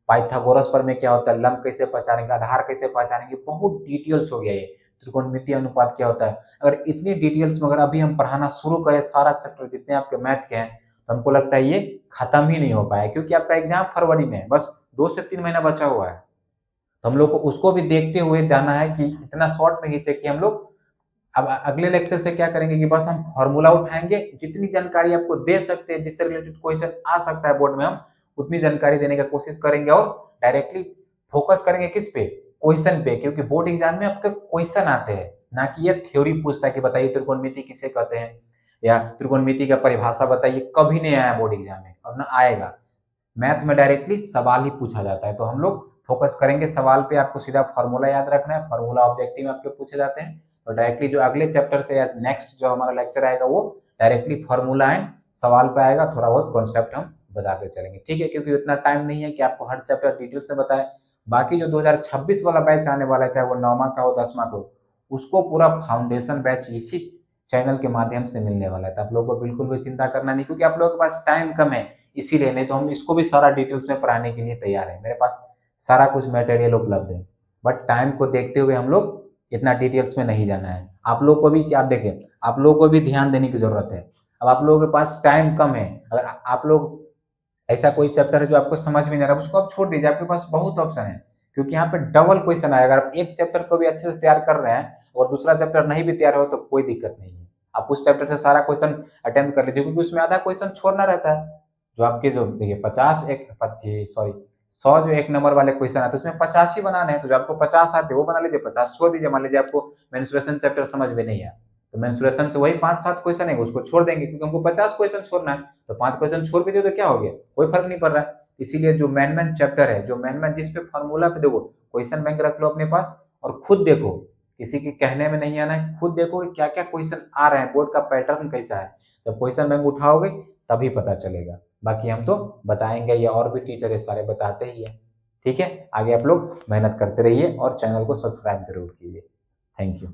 पाइथागोरस पर में क्या होता है, लंब कैसे पहचानेंगे, आधार कैसे पहचानेंगे, बहुत डिटेल्स हो गया ये। त्रिकोणमिति अनुपात क्या होता है, अगर इतनी डिटेल्स में अगर अभी हम पढ़ाना शुरू करें सारा चैप्टर जितने आपके मैथ के हैं, तो हमको लगता है ये खत्म ही नहीं हो पाया, क्योंकि आपका एग्जाम फरवरी में है, बस 2 से 3 महीना बचा हुआ है। तो हम लोग को उसको भी देखते हुए जाना है कि इतना शॉर्ट में खींचे कि हम लोग अब अगले लेक्चर से क्या करेंगे कि बस हम फॉर्मूला उठाएंगे, जितनी जानकारी आपको दे सकते हैं, जिससे रिलेटेड क्वेश्चन आ सकता है बोर्ड में, हम उतनी जानकारी देने का कोशिश करेंगे, और डायरेक्टली फोकस करेंगे किस पे, क्वेश्चन पे। क्योंकि बोर्ड एग्जाम में आपके क्वेश्चन आते हैं, ना कि ये थ्योरी पूछता है कि बताइए त्रिकोणमिति किसे कहते हैं, या त्रिकोणमिति का परिभाषा बताइए, कभी नहीं आया बोर्ड एग्जाम में और ना आएगा। मैथ में डायरेक्टली सवाल ही पूछा जाता है, तो हम लोग फोकस करेंगे सवाल पे। आपको सीधा फॉर्मूला याद रखना है, फॉर्मूला ऑब्जेक्टिव आपके पूछे जाते हैं, और डायरेक्टली जो अगले चैप्टर से या नेक्स्ट जो हमारा लेक्चर आएगा वो डायरेक्टली फॉर्मूला एंड सवाल पे आएगा। थोड़ा बहुत कॉन्सेप्ट हम बताते चलेंगे, ठीक है। क्योंकि इतना टाइम नहीं है कि आपको हर चैप्टर डिटेल से बताए। बाकी जो 2026 वाला बैच आने वाला है, चाहे वो 9वां का हो 10वां का हो, उसको पूरा फाउंडेशन बैच इसी चैनल के माध्यम से मिलने वाला है। तो आप लोगों को बिल्कुल भी चिंता करना नहीं, क्योंकि आप लोगों के पास टाइम कम है इसीलिए, नहीं तो हम इसको भी सारा डिटेल्स में पढ़ाने के लिए तैयार है। मेरे पास सारा कुछ मटेरियल उपलब्ध है, बट टाइम को देखते हुए हम लोग इतना डिटेल्स में नहीं जाना है। आप लोग को भी, आप देखें, आप लोगों को भी ध्यान देने की जरूरत है। अब आप लोगों के पास टाइम कम है, अगर आप लोग ऐसा कोई चैप्टर है जो आपको समझ में नहीं आ रहा, उसको आप छोड़ दीजिए, आपके पास बहुत ऑप्शन है। क्योंकि यहाँ पे डबल क्वेश्चन आएगा, अगर आप एक चैप्टर को भी अच्छे से तैयार कर रहे हैं और दूसरा चैप्टर नहीं भी तैयार हो तो कोई दिक्कत नहीं है, आप उस चैप्टर से सारा क्वेश्चन अटेम्प्ट कर लीजिए, क्योंकि उसमें आधा क्वेश्चन छोड़ना रहता है। जो आपके जो देखिए 50 एक 25 सॉरी 100 जो 1 नंबर वाले क्वेश्चन आते हैं उसमें 50 ही बनाने हैं, तो जो आपको 50 आते हैं वो बना लीजिए, 50 छोड़ दीजिए। मान लीजिए आपको मेंस्ट्रुएशन चैप्टर समझ में नहीं आया, तो मेंस्ट्रुएशन से वही 5-7 क्वेश्चन है उसको छोड़ देंगे, क्योंकि हमको 50 क्वेश्चन छोड़ना है, तो 5 क्वेश्चन छोड़ भी दिए तो क्या हो गया, कोई फर्क नहीं पड़ रहा है। इसीलिए जो मेन चैप्टर है, जो मेन जिस पे फॉर्मूला पे देखो, क्वेश्चन बैंक रख लो अपने पास और खुद देखो, किसी के कहने में नहीं आना है, खुद देखो कि क्या क्या क्वेश्चन आ रहे हैं, बोर्ड का पैटर्न कैसा है। जब क्वेश्चन बैंक उठाओगे तभी पता चलेगा। बाकी हम तो बताएंगे, या और भी टीचर है सारे बताते ही है। ठीक है, आगे आप लोग मेहनत करते रहिए और चैनल को सब्सक्राइब जरूर कीजिए। Thank you.